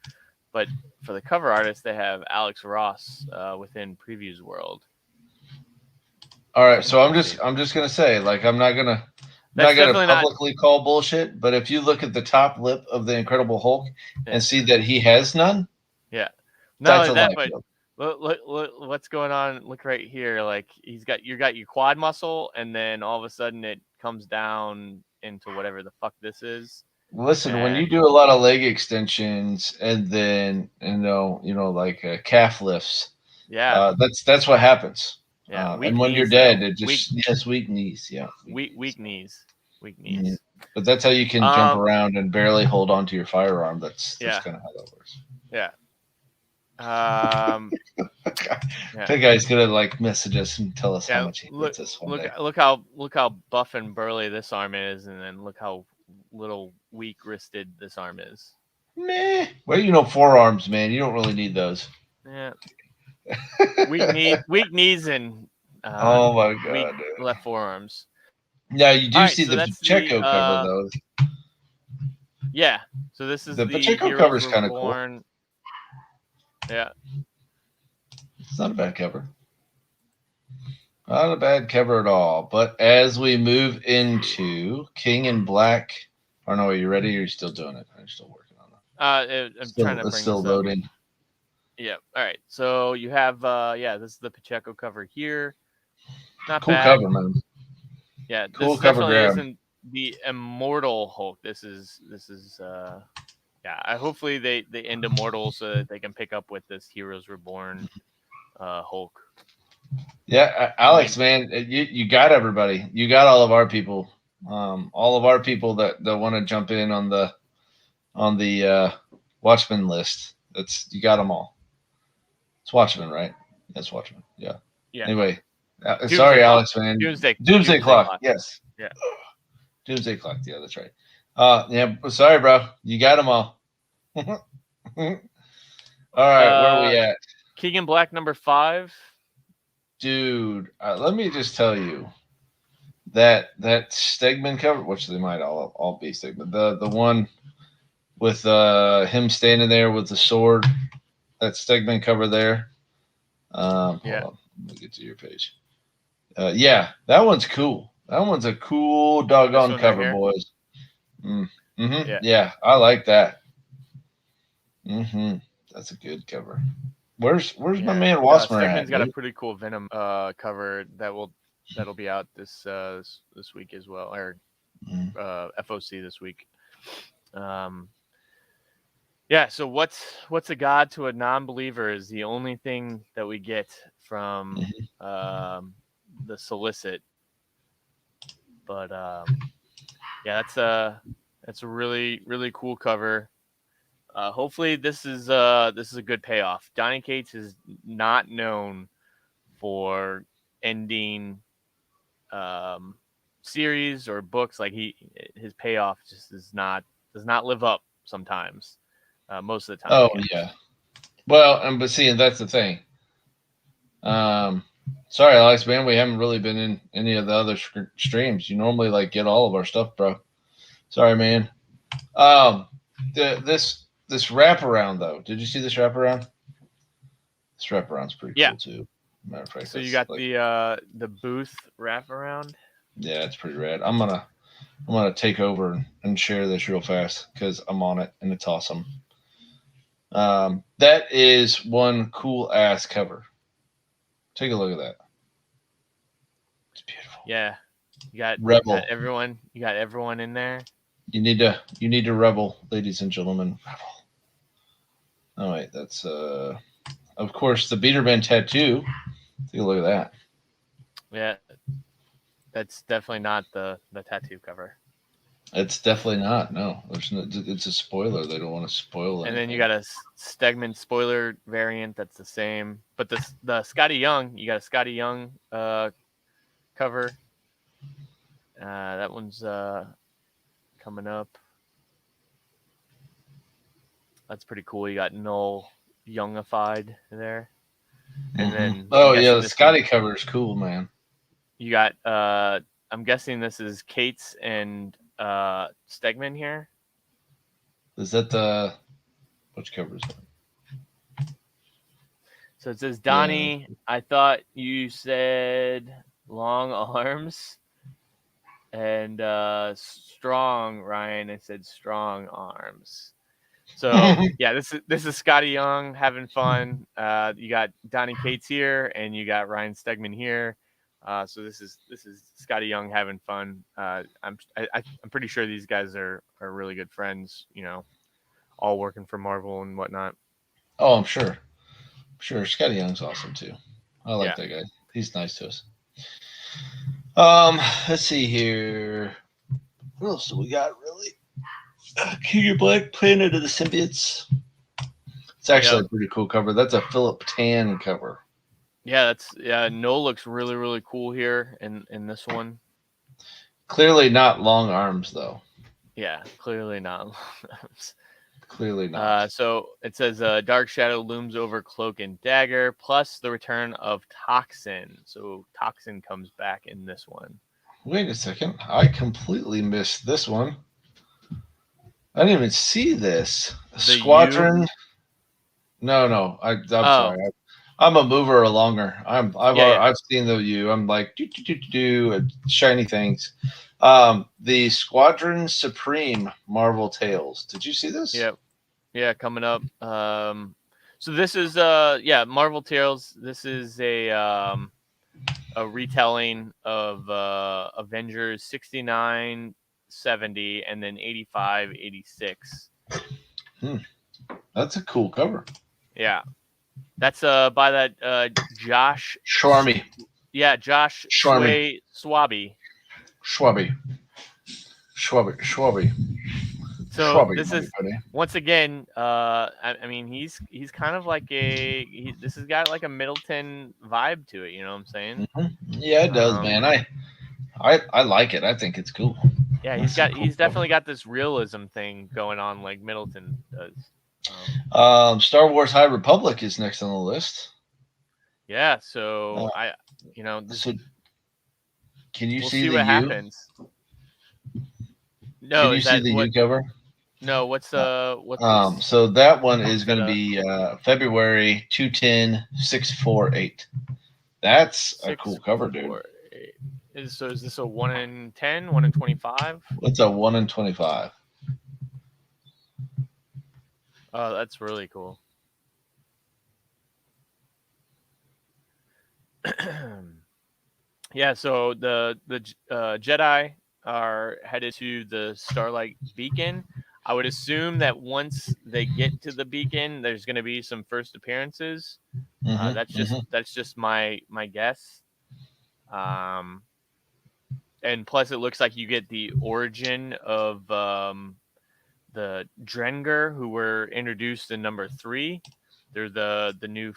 but for the cover artist, they have Alex Ross within Previews World. All right, It's so interesting. I'm just gonna say, like, I'm not That's gonna definitely not. publicly call bullshit, but if you look at the top lip of the Incredible Hulk Yeah, and see that he has none, yeah. Not that's only a that, but Liefeld. look what's going on. Look right here. Like you got your quad muscle, and then all of a sudden it comes down into whatever the fuck this is. Listen, when you And do a lot of leg extensions and then like calf lifts, yeah, that's what happens. yeah, And weak when you're knees dead, though. it just yes, weak knees, yeah, weak knees. Weak knees. Weak Mhm. knees. But that's how you can jump Um, around and barely hold on to your firearm. That's yeah, kind of how that works. yeah. Um, yeah, That guy's gonna like message us and tell us how yeah. much he hates us one day. Look how buff and burly this arm is, and then look how little weak wristed this arm is. Meh. Well, forearms, man. You don't really need those. Yeah, weak knees, and Oh my weak god, dude. left forearms. Now you All do right, see so the that's the Pacheco cover though. yeah. So this is The the Pacheco cover Heroes is kind of cool. Reborn. Yeah, It's not a bad cover. Not a bad cover at all. But as we move into King in Black, I don't know. Are you ready? Or are you still doing it? I'm still working on it. I'm trying to It's bring still this up. loading. Yeah. All right. So you have this is the Pacheco cover here. Not Cool bad. cover, man. Yeah, Cool this cover definitely grab. isn't the Immortal Hulk. This is yeah. Hopefully they end Immortal so that they can pick up with this Heroes Reborn Hulk. Yeah, I Alex, mean, man, you got everybody. You got all of our people. All of our people that want to jump in on the Watchmen list. That's you got them all. It's Watchmen, right? That's Watchmen. Yeah. yeah. Anyway, Doomsday sorry, Clock. Alex, man. Doomsday Doomsday Doomsday Clock. Clock. Yes, Yeah. Doomsday Clock. Yeah, that's right. Yeah, sorry, bro. You got them all. All right, where are we at, King in Black number 5. dude? Let me just tell you that Stegman cover, which they might all be Stegman. The one with him standing there with the sword, that Stegman cover there. Hold Yeah. on, let me get to your page. Yeah, that one's cool. That one's a cool This doggone one right cover, here. boys. Mm-hmm. Yeah. Yeah, I like that. Mm-hmm. That's a good cover. Where's my Yeah. man Wasmer Stegman's at, got a dude? pretty cool Venom cover that'll be out this week as well, or Mm-hmm. FOC this week. Yeah, so what's a god to a non-believer is the only thing that we get from the solicit. But yeah, that's a really really cool cover. Hopefully this is a good payoff. Donny Cates is not known for ending series or books, like his payoff just does not live up sometimes. Most of the time. Oh yeah. Well, but see, that's the thing. Sorry, Alex, man, we haven't really been in any of the other streams. You normally like get all of our stuff, bro. Sorry, man. This wraparound though. Did you see this wraparound? This wraparound's pretty cool too. Matter of fact, so you got like, the booth wraparound. Yeah, it's pretty rad. I'm gonna take over and share this real fast because I'm on it and it's awesome. That is one cool ass cover. Take a look at that. It's beautiful. Yeah, you got everyone. You got everyone in there. You need to revel, ladies and gentlemen. Revel. Oh wait, that's of course the Biederman tattoo. Take a look at that. Yeah, that's definitely not the tattoo cover. It's definitely not. No, it's a spoiler. They don't want to spoil it. And then you got a Stegman spoiler variant that's the same, but the Scotty Young, you got a Scotty Young cover. That one's coming up. That's pretty cool. You got Noel Youngified there, and then the Scotty cover is cool, man. You got I'm guessing this is Kate's and Stegman here. Is that which cover is that? So it says Donnie. Yeah. I thought you said long arms, and strong Ryan. I said strong arms. So yeah, this is Scotty Young having fun. You got Donnie Cates here, and you got Ryan Stegman here. So this is Scotty Young having fun. I'm pretty sure these guys are really good friends. You know, all working for Marvel and whatnot. Oh, I'm sure. Scotty Young's awesome too. I like that guy. He's nice to us. Let's see here. What else do we got? Really? King of Black, Planet of the Symbiotes. It's actually a pretty cool cover. That's a Philip Tan cover. Yeah, Noel looks really, really cool here in this one. Clearly not long arms though. Yeah, clearly not long arms. Clearly not. So it says Dark Shadow looms over Cloak and Dagger, plus the return of Toxin. So Toxin comes back in this one. Wait a second. I completely missed this one. I didn't even see this. Squadron. No. I'm sorry. I'm a mover or longer. I've seen the U. I'm like do shiny things. The Squadron Supreme Marvel Tales. Did you see this? Yeah, coming up. So this is Marvel Tales. This is a retelling of Avengers 69, 70, and then 85, 86. That's a cool cover. Yeah. That's by that Josh Schwarmy. Yeah, Josh Schwarmy. Schwabi. So Schwabi, this is once again. I mean, he's kind of like this has got like a Middleton vibe to it. You know what I'm saying? Mm-hmm. Yeah, it does, man. I like it. I think it's cool. Yeah, he's definitely got this realism thing going on, like Middleton does. Star Wars High Republic is next on the list. Yeah, so So can you we'll see what happens? No, can you see the U cover? No, what's so that one is going to be February 2/10/648. That's a cool cover, dude. Is this a 1 in 10, 1 in 25? It's a 1 in 25. Oh, that's really cool. Yeah, so the Jedi are headed to the Starlight Beacon. I would assume that once they get to the beacon, there's going to be some first appearances. That's just my guess. And plus, it looks like you get the origin of the Drenger, who were introduced in number 3. They're the new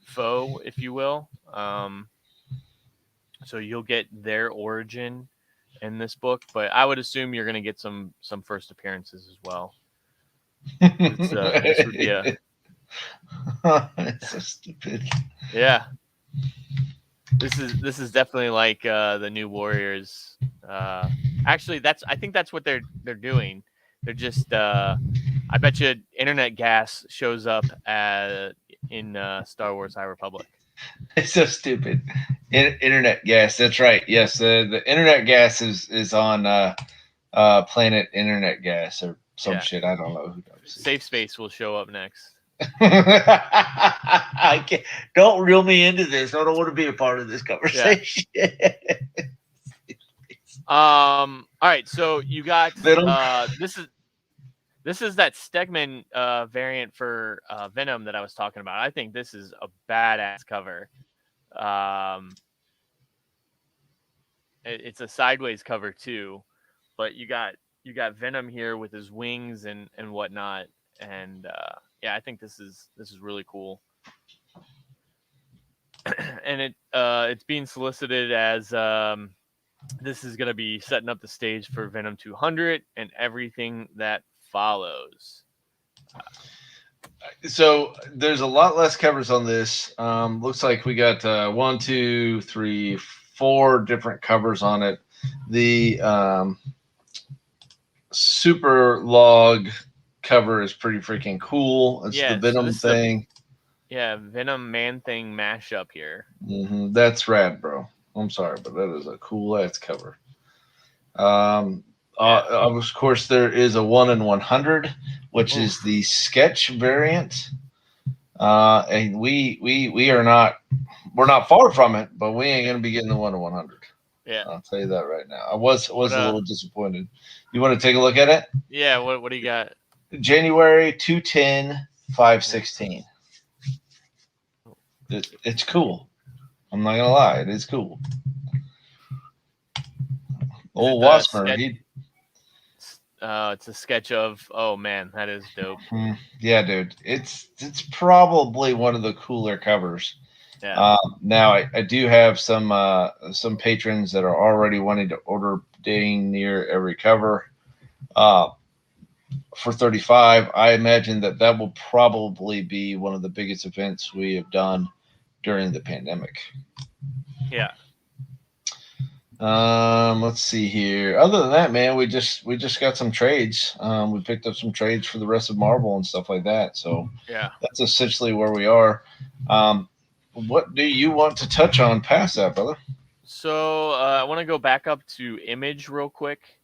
foe, if you will. So you'll get their origin in this book, but I would assume you're going to get some first appearances as well. This would be a it's so stupid. yeah. This is definitely like the New Warriors. Actually, I think that's what they're doing. They're just I bet you Internet Gas shows up in Star Wars High Republic. It's so stupid. Internet gas. That's right. Yes, the internet gas is on planet Internet Gas or some shit. I don't know who knows. Safe Space will show up next. I can't, don't reel me into this. I don't want to be a part of this conversation. Yeah. All right, so you got this is that Stegman variant for Venom that I was talking about. I think this is a badass cover. It's a sideways cover too, but you got Venom here with his wings and whatnot, and I think this is really cool. And it's being solicited as this is going to be setting up the stage for Venom 200 and everything that follows. So there's a lot less covers on this. Looks like we got 1, 2, 3, 4 different covers on it. The super log cover is pretty freaking cool. It's the Venom thing. Venom Man-Thing mashup here. Mm-hmm. That's rad, bro. I'm sorry, but that is a cool ass cover. Of course, there is a 1 in 100, which is the sketch variant. And we're not far from it, but we ain't gonna be getting the 1 in 100. Yeah, I'll tell you that right now. I was a little disappointed. You want to take a look at it? Yeah. What do you got? January 2/10, 5/16. It's cool. I'm not gonna lie, it is cool. Old Waspmer, it's a sketch of. Oh man, that is dope. Yeah, dude, it's probably one of the cooler covers. Yeah. Now I do have some patrons that are already wanting to order dang near every cover. For 35, I imagine that will probably be one of the biggest events we have done during the pandemic. Yeah. Let's see here. Other than that, man, we just got some trades. We picked up some trades for the rest of Marvel and stuff like that. So yeah, that's essentially where we are. What do you want to touch on past that, brother? So I want to go back up to Image real quick,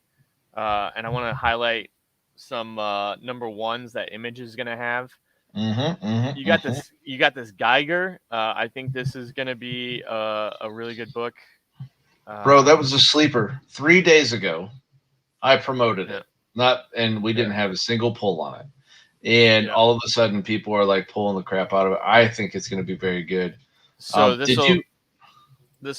and I want to highlight some number ones that Image is going to have. You got this Geiger. I think this is going to be a really good book. Bro, that was a sleeper. 3 days ago, I promoted it. And we didn't have a single pull on it. And all of a sudden, people are like pulling the crap out of it. I think it's going to be very good. So this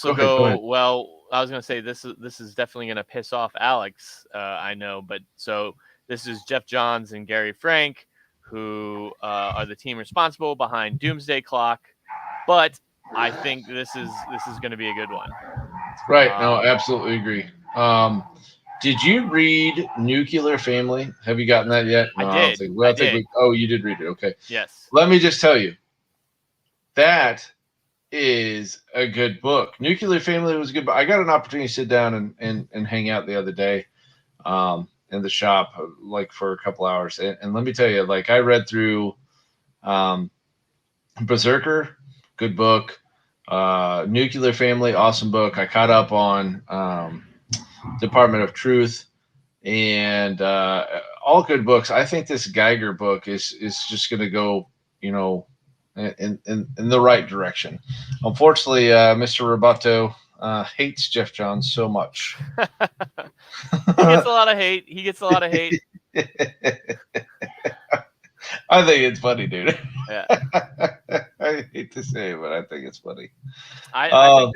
will go well. I was going to say this is definitely going to piss off Alex. I know, but so this is Jeff Johns and Gary Frank, who are the team responsible behind Doomsday Clock. But I think this is going to be a good one. Right. No, absolutely agree. Did you read Nuclear Family? Have you gotten that yet? No, I did. You did read it. Okay. Yes. Let me just tell you, that is a good book. Nuclear Family was good, but I got an opportunity to sit down and hang out the other day in the shop, like for a couple hours. And let me tell you, like I read through Berserker, good book. Nuclear Family, awesome book. I caught up on Department of Truth, and all good books. I think this Geiger book is just going to go, in the right direction. Unfortunately, Mr. Roboto hates Jeff Johns so much. He gets a lot of hate. I think it's funny, dude. Yeah. I hate to say it, but I think it's funny. I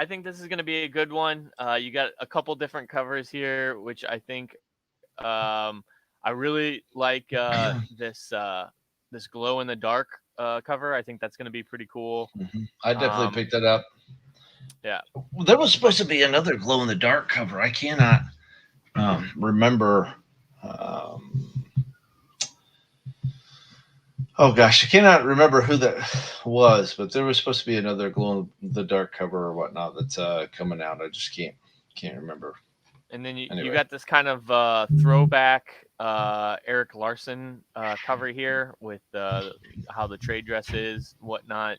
think this is going to be a good one. You got a couple different covers here, which I think I really like this glow in the dark cover. I think that's going to be pretty cool. I definitely picked that up. Yeah. There was supposed to be another glow in the dark cover. I cannot remember. Um, oh gosh, I cannot remember who that was, but there was supposed to be another glow in the dark cover or whatnot that's coming out. I just can't remember. And then you Anyway. got this kind of throwback Eric Larson cover here with how the trade dress is, whatnot.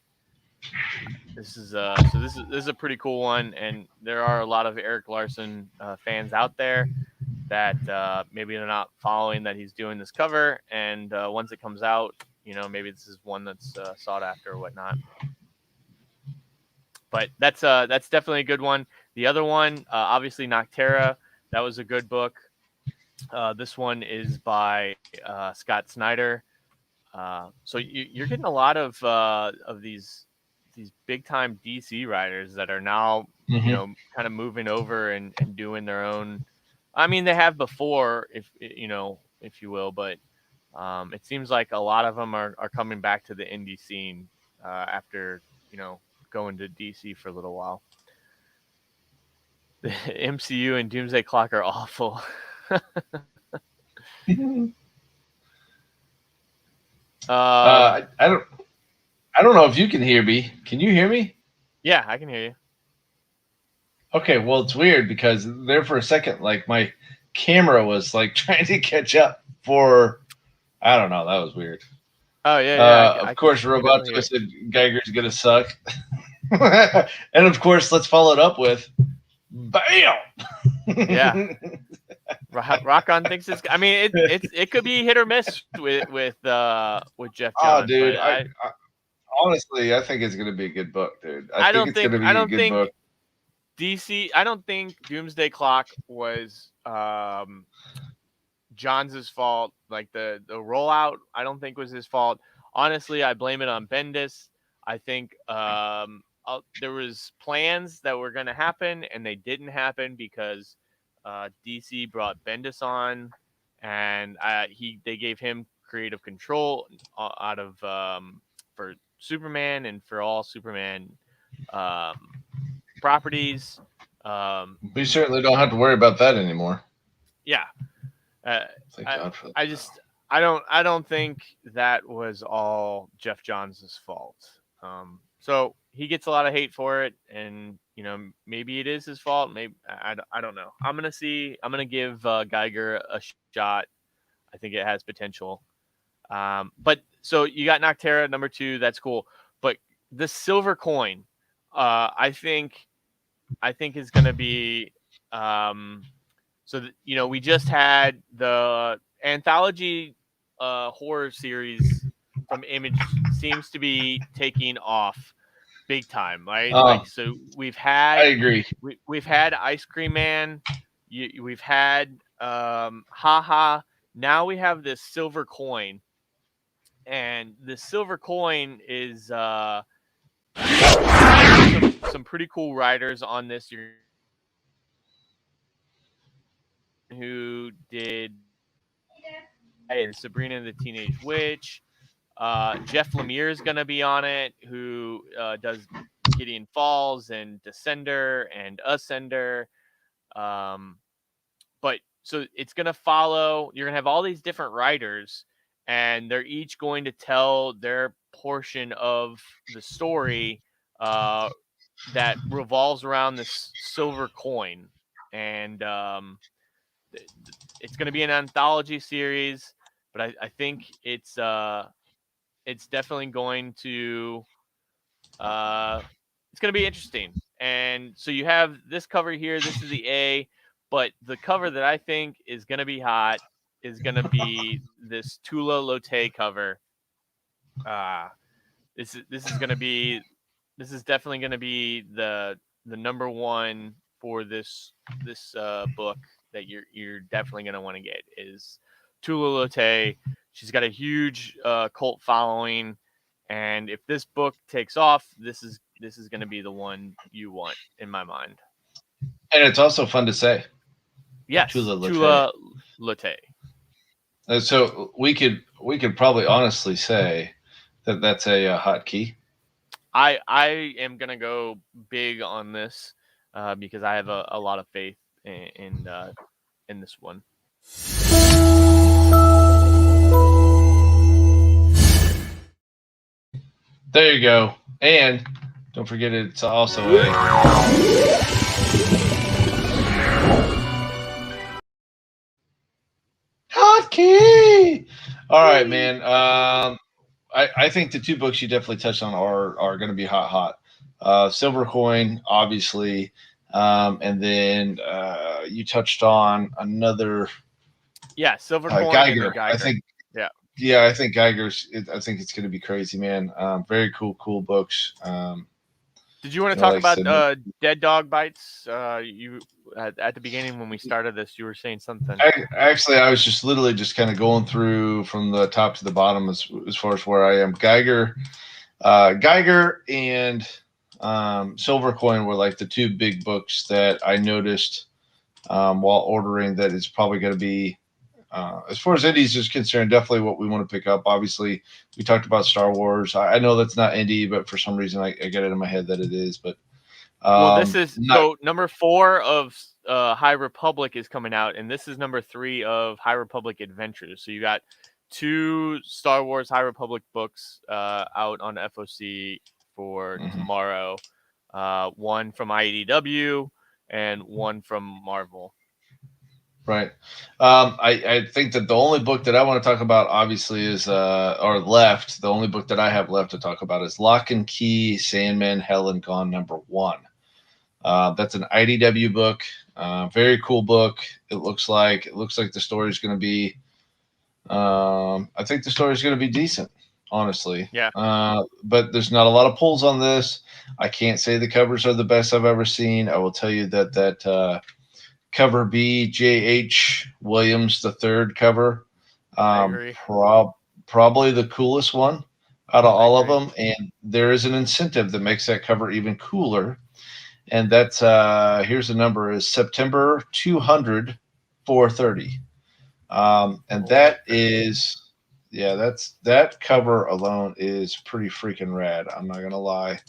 This is this is a pretty cool one, and there are a lot of Eric Larson fans out there that maybe they're not following that he's doing this cover, and once it comes out, maybe this is one that's sought after or whatnot. But that's definitely a good one. The other one, obviously Noctera, that was a good book. This one is by Scott Snyder. So you're getting a lot of these big time DC writers that are now kind of moving over and doing their own. I mean, they have before, if you will, but it seems like a lot of them are coming back to the indie scene after going to DC for a little while. The MCU and Doomsday Clock are awful. I don't know if you can hear me. Can you hear me? Yeah, I can hear you. Okay, well, it's weird because there for a second, like my camera was like trying to catch up for, I don't know, that was weird. Oh yeah. Of course, Robot Twisted Geiger's gonna suck, and of course, let's follow it up with, bam. Yeah. Rock on thinks it's. I mean, it could be hit or miss with Jeff Johns. Oh, dude, I honestly, I think it's gonna be a good book, dude. I think it's gonna be a good book. DC. I don't think Doomsday Clock was Johns' fault. Like the rollout, I don't think was his fault. Honestly, I blame it on Bendis. I think there was plans that were going to happen and they didn't happen because DC brought Bendis on, and they gave him creative control out of for Superman and for all Superman properties. We certainly don't have to worry about that anymore. Yeah. Thank God for that. I don't think that was all Jeff Johns' fault. So he gets a lot of hate for it, and maybe it is his fault. Maybe I don't know. I'm gonna give Geiger a shot. I think it has potential. But so you got Noctera number 2. That's cool. But the silver coin, I think is gonna be. We just had the anthology horror series from Image seems to be taking off big time, right? So we've had. I agree. We've had Ice Cream Man. We've had Haha. Now we have this silver coin, and the silver coin is some pretty cool writers on this. Who did Sabrina the Teenage Witch. Jeff Lemire is going to be on it, who does Gideon Falls and Descender and Ascender. But so it's going to follow. You're going to have all these different writers, and they're each going to tell their portion of the story that revolves around this silver coin. And it's going to be an anthology series, but I think it's definitely going to it's going to be interesting. And so you have this cover here. This is the A, but the cover that I think is going to be hot is going to be this Tula Lotte cover. This is definitely going to be the number one for this book that you're definitely going to want to get is Tula Lotte. She's got a huge cult following, and if this book takes off, this is going to be the one you want, in my mind. And it's also fun to say. Yes, Tula Lotte. So we could probably honestly say that that's a hotkey. I am gonna go big on this because I have a lot of faith in this one. There you go. And don't forget it's also a hotkey. All right, man. I think the two books you definitely touched on are going to be hot. Silver Coin, obviously, and then you touched on another. Yeah, Silver Coin Geiger. and Geiger. I think. Yeah. Yeah, I think Geiger's. I think it's going to be crazy, man. Very cool books. Did you want to talk about Dead Dog Bites? You at the beginning when we started this, you were saying something. Actually, I was just literally just kind of going through from the top to the bottom as far as where I am. Geiger and Silver Coin were like the two big books that I noticed while ordering that it's probably going to be, as far as indies is concerned, definitely what we want to pick up. Obviously, we talked about Star Wars. I know that's not indie, but for some reason I get it in my head that it is. But well, this is so number 4 of High Republic is coming out, and this is number 3 of High Republic Adventures. So you got 2 Star Wars High Republic books out on FOC for tomorrow. One from IDW and one from Marvel. Right. I think that the only book that I want to talk about, obviously, is the only book that I have left to talk about is Lock and Key, Sandman, Hell and Gone, #1. That's an IDW book. Very cool book. It looks like the story is going to be, I think the story is going to be decent, honestly. Yeah. But there's not a lot of pulls on this. I can't say the covers are the best I've ever seen. I will tell you that cover B, J.H. Williams III cover, probably the coolest one out of all of them. And there is an incentive that makes that cover even cooler. And that's, here's the number, is September 200, 430. And that is, that cover alone is pretty freaking rad. I'm not going to lie.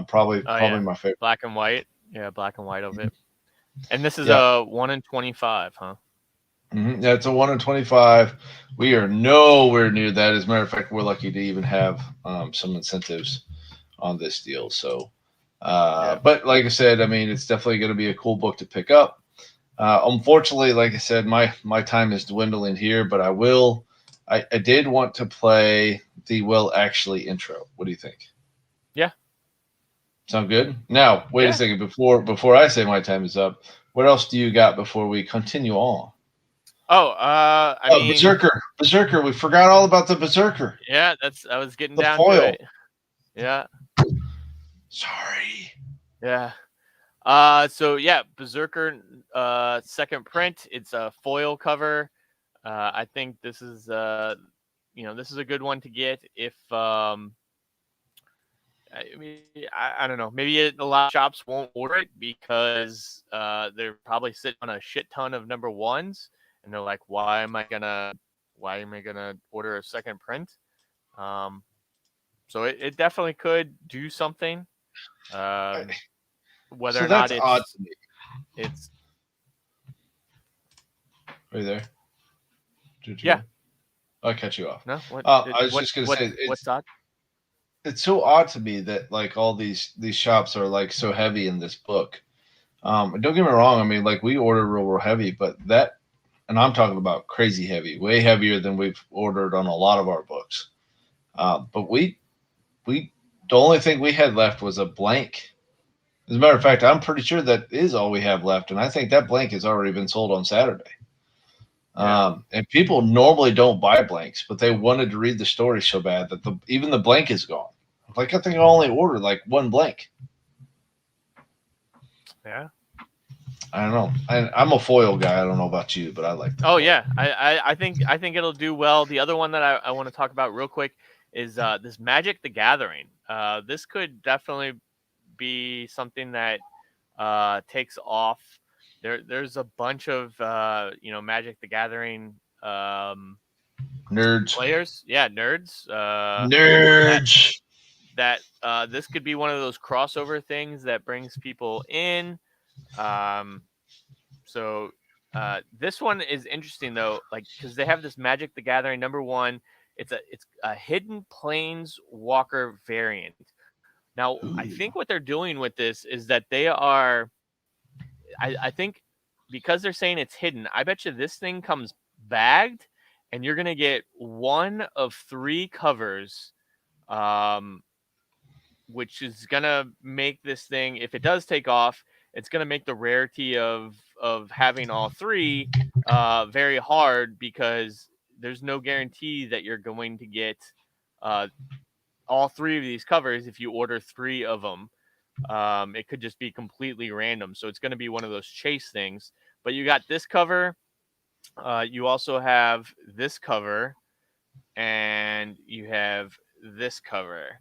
Probably my favorite. Black and white. Yeah, black and white of it. And this is a 1 in 25, huh? Yeah, it's a 1 in 25. We are nowhere near that. As a matter of fact, we're lucky to even have some incentives on this deal. So, but like I said, I mean, it's definitely going to be a cool book to pick up. Unfortunately, like I said, my time is dwindling here, but I did want to play the Will Actually intro. What do you think? Yeah. Sound good? Now, wait a second. Before I say my time is up, what else do you got before we continue on? I mean, Berserker. We forgot all about the Berserker. Yeah, I was getting the down foil. to it. Yeah. Sorry. Yeah. So yeah, Berserker second print. It's a foil cover. I think this is this is a good one to get if I mean, I don't know. Maybe a lot of shops won't order it because they're probably sitting on a shit ton of #1s, and they're like, "Why am I gonna order a second print?" So it definitely could do something. Whether or not odd to me. It's. Are you there? Yeah. I'll cut you off. No. I was just gonna say what's odd? It's so odd to me that like all these shops are like so heavy in this book. Don't get me wrong. I mean, like we order real heavy, but and I'm talking about crazy heavy, way heavier than we've ordered on a lot of our books. But the only thing we had left was a blank. As a matter of fact, I'm pretty sure that is all we have left, and I think that blank has already been sold on Saturday. Yeah. And people normally don't buy blanks, but they wanted to read the story so bad that even the blank is gone. Like I think I only ordered like one blank. Yeah. I don't know. I'm a foil guy. I don't know about you, but I like. Oh yeah, I think it'll do well. The other one that I want to talk about real quick is this Magic the Gathering. This could definitely be something that takes off. There's a bunch of Magic the Gathering nerds players. Yeah, nerds. Nerds. that this could be one of those crossover things that brings people in. So this one is interesting though, like because they have this Magic the Gathering #1. It's a Hidden Plains Walker variant. Now I think what they're doing with this is that they are. I think because they're saying it's hidden, I bet you this thing comes bagged, and you're gonna get one of 3 covers, which is gonna make this thing, if it does take off, it's gonna make the rarity of having all 3 very hard, because there's no guarantee that you're going to get all 3 of these covers if you order 3 of them. It could just be completely random. So it's going to be one of those chase things. But you got this cover. You also have this cover. And you have this cover.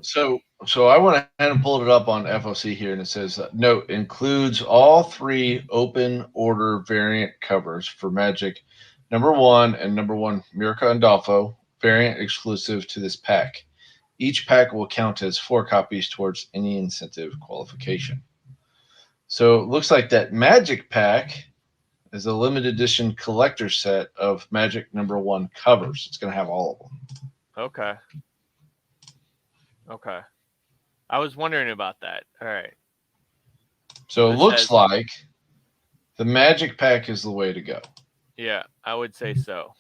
So I went ahead and pulled it up on FOC here, and it says, note, includes all 3 open order variant covers for Magic #1 and #1 Mirka and Dolpho, variant exclusive to this pack. Each pack will count as 4 copies towards any incentive qualification. So it looks like that Magic pack is a limited edition collector set of Magic #1 covers. It's going to have all of them. Okay. I was wondering about that. All right. So it looks like the Magic pack is the way to go. Yeah, I would say so.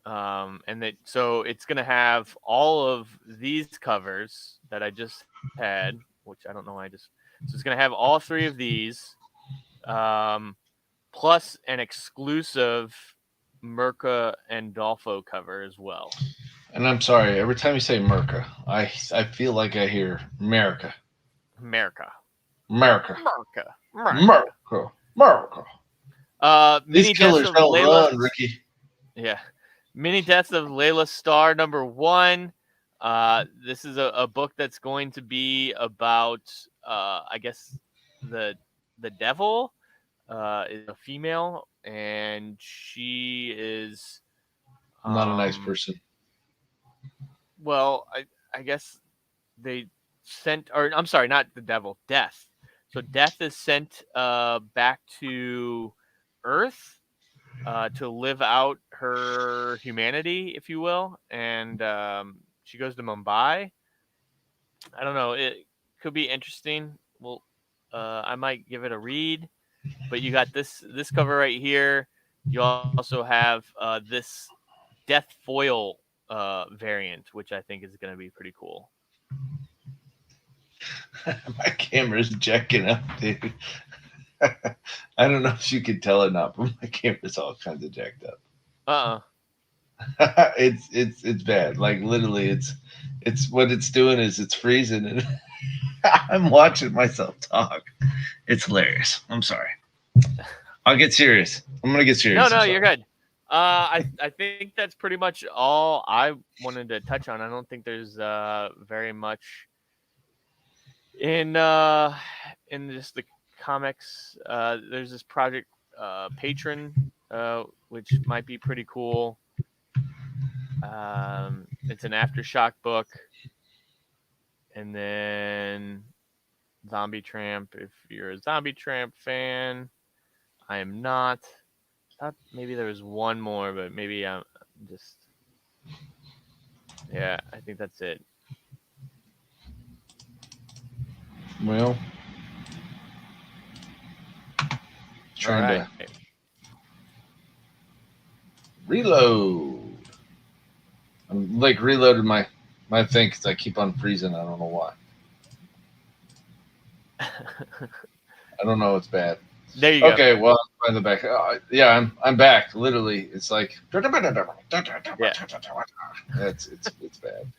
So it's going to have all of these covers that I just had, which I don't know why so it's going to have all 3 of these, plus an exclusive Mirka and Dolpho cover as well. And I'm sorry, every time you say Mirka, I feel like I hear America. These killers don't run, Ricky. Yeah. Mini Deaths of Layla Starr #1. This is a book that's going to be about, I guess, the devil is a female, and she is not a nice person. Well, I guess they sent, or I'm sorry, not the devil, Death. So Death is sent back to Earth to live out her humanity, if you will, and she goes to Mumbai. I don't know. It could be interesting. Well, I might give it a read. But you got this cover right here. You also have this Death foil variant, which I think is going to be pretty cool. My camera's jacking up, dude. I don't know if you can tell or not, but my camera's all kinds of jacked up. It's bad. Like literally, it's what it's doing is it's freezing, and I'm watching myself talk. It's hilarious. I'm sorry. I'll get serious. I'm gonna get serious. No, you're good. I think that's pretty much all I wanted to touch on. I don't think there's very much in just the comics. There's this project Patron, which might be pretty cool. It's an Aftershock book, and then Zombie Tramp. If you're a Zombie Tramp fan, I am not. Thought maybe there was one more, but maybe I'm just. Yeah, I think that's it. Well, trying to reload. I'm like reloaded my thing because I keep on freezing. I don't know why. I don't know. It's bad. There you go. Okay, well, I'm in the back. Yeah, I'm back. Literally, it's like it's bad.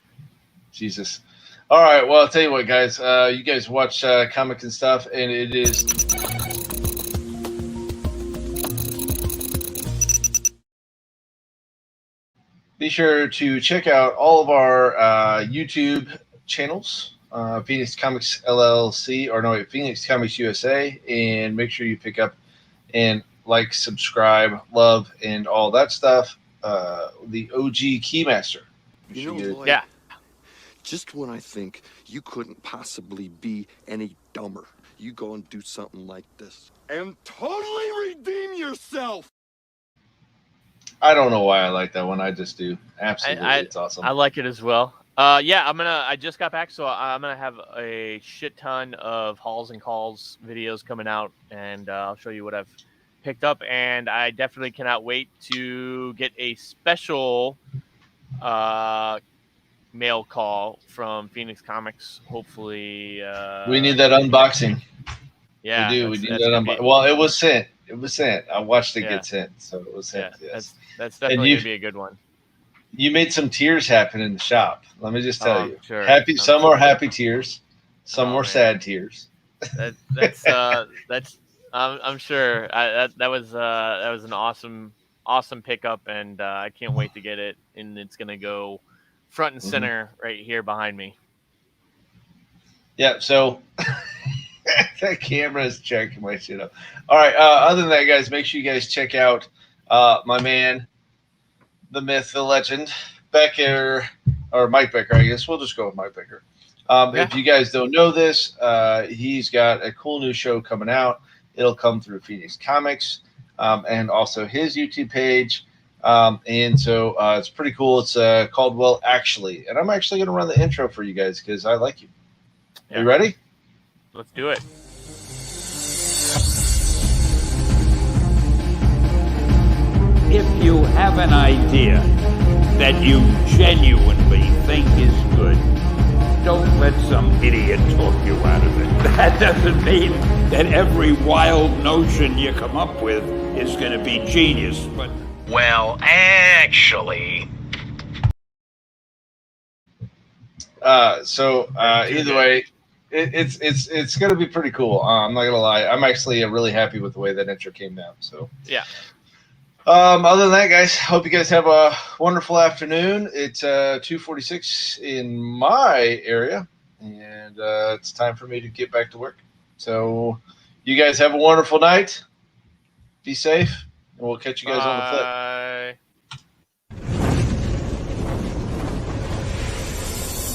Jesus. All right. Well, I'll tell you what, guys. You guys watch comics and stuff, and it is. Be sure to check out all of our YouTube channels. Phoenix Comics LLC, or no, Phoenix Comics USA, and make sure you pick up and like, subscribe, love, and all that stuff. The OG Keymaster. Yeah. Just when I think you couldn't possibly be any dumber, you go and do something like this and totally redeem yourself. I don't know why I like that one. I just do. Absolutely, it's awesome. I like it as well. Yeah, I just got back, so I'm gonna have a shit ton of hauls and calls videos coming out, and I'll show you what I've picked up. And I definitely cannot wait to get a special mail call from Phoenix Comics. Hopefully, We need that unboxing. Yeah, we do. We need that. Well, it was sent. It was sent. I watched it get sent, so it was sent. Yeah, yes, that's definitely gonna be a good one. You made some tears happen in the shop. Let me just tell you. Sure. Some are happy tears, some were sad tears. That's I'm sure that was an awesome pickup, and I can't wait to get it, and it's gonna go front and center right here behind me. Yeah. So that camera is checking my shit up. All right. Other than that, guys, make sure you guys check out my man, the myth, the legend, Becker, or Mike Becker, I guess. We'll just go with Mike Becker. If you guys don't know this, he's got a cool new show coming out. It'll come through Fenix Comix and also his YouTube page. And so it's pretty cool. It's called Well Actually. And I'm actually going to run the intro for you guys because I like you. Yeah. Are you ready? Let's do it. If you have an idea that you genuinely think is good, don't let some idiot talk you out of it. That doesn't mean that every wild notion you come up with is going to be genius, but... Well, actually... Either way, it's going to be pretty cool. I'm not going to lie. I'm actually really happy with the way that intro came out. So yeah. Other than that, guys, hope you guys have a wonderful afternoon. It's 2:46 in my area, and it's time for me to get back to work. So you guys have a wonderful night. Be safe, and we'll catch you guys on the flip.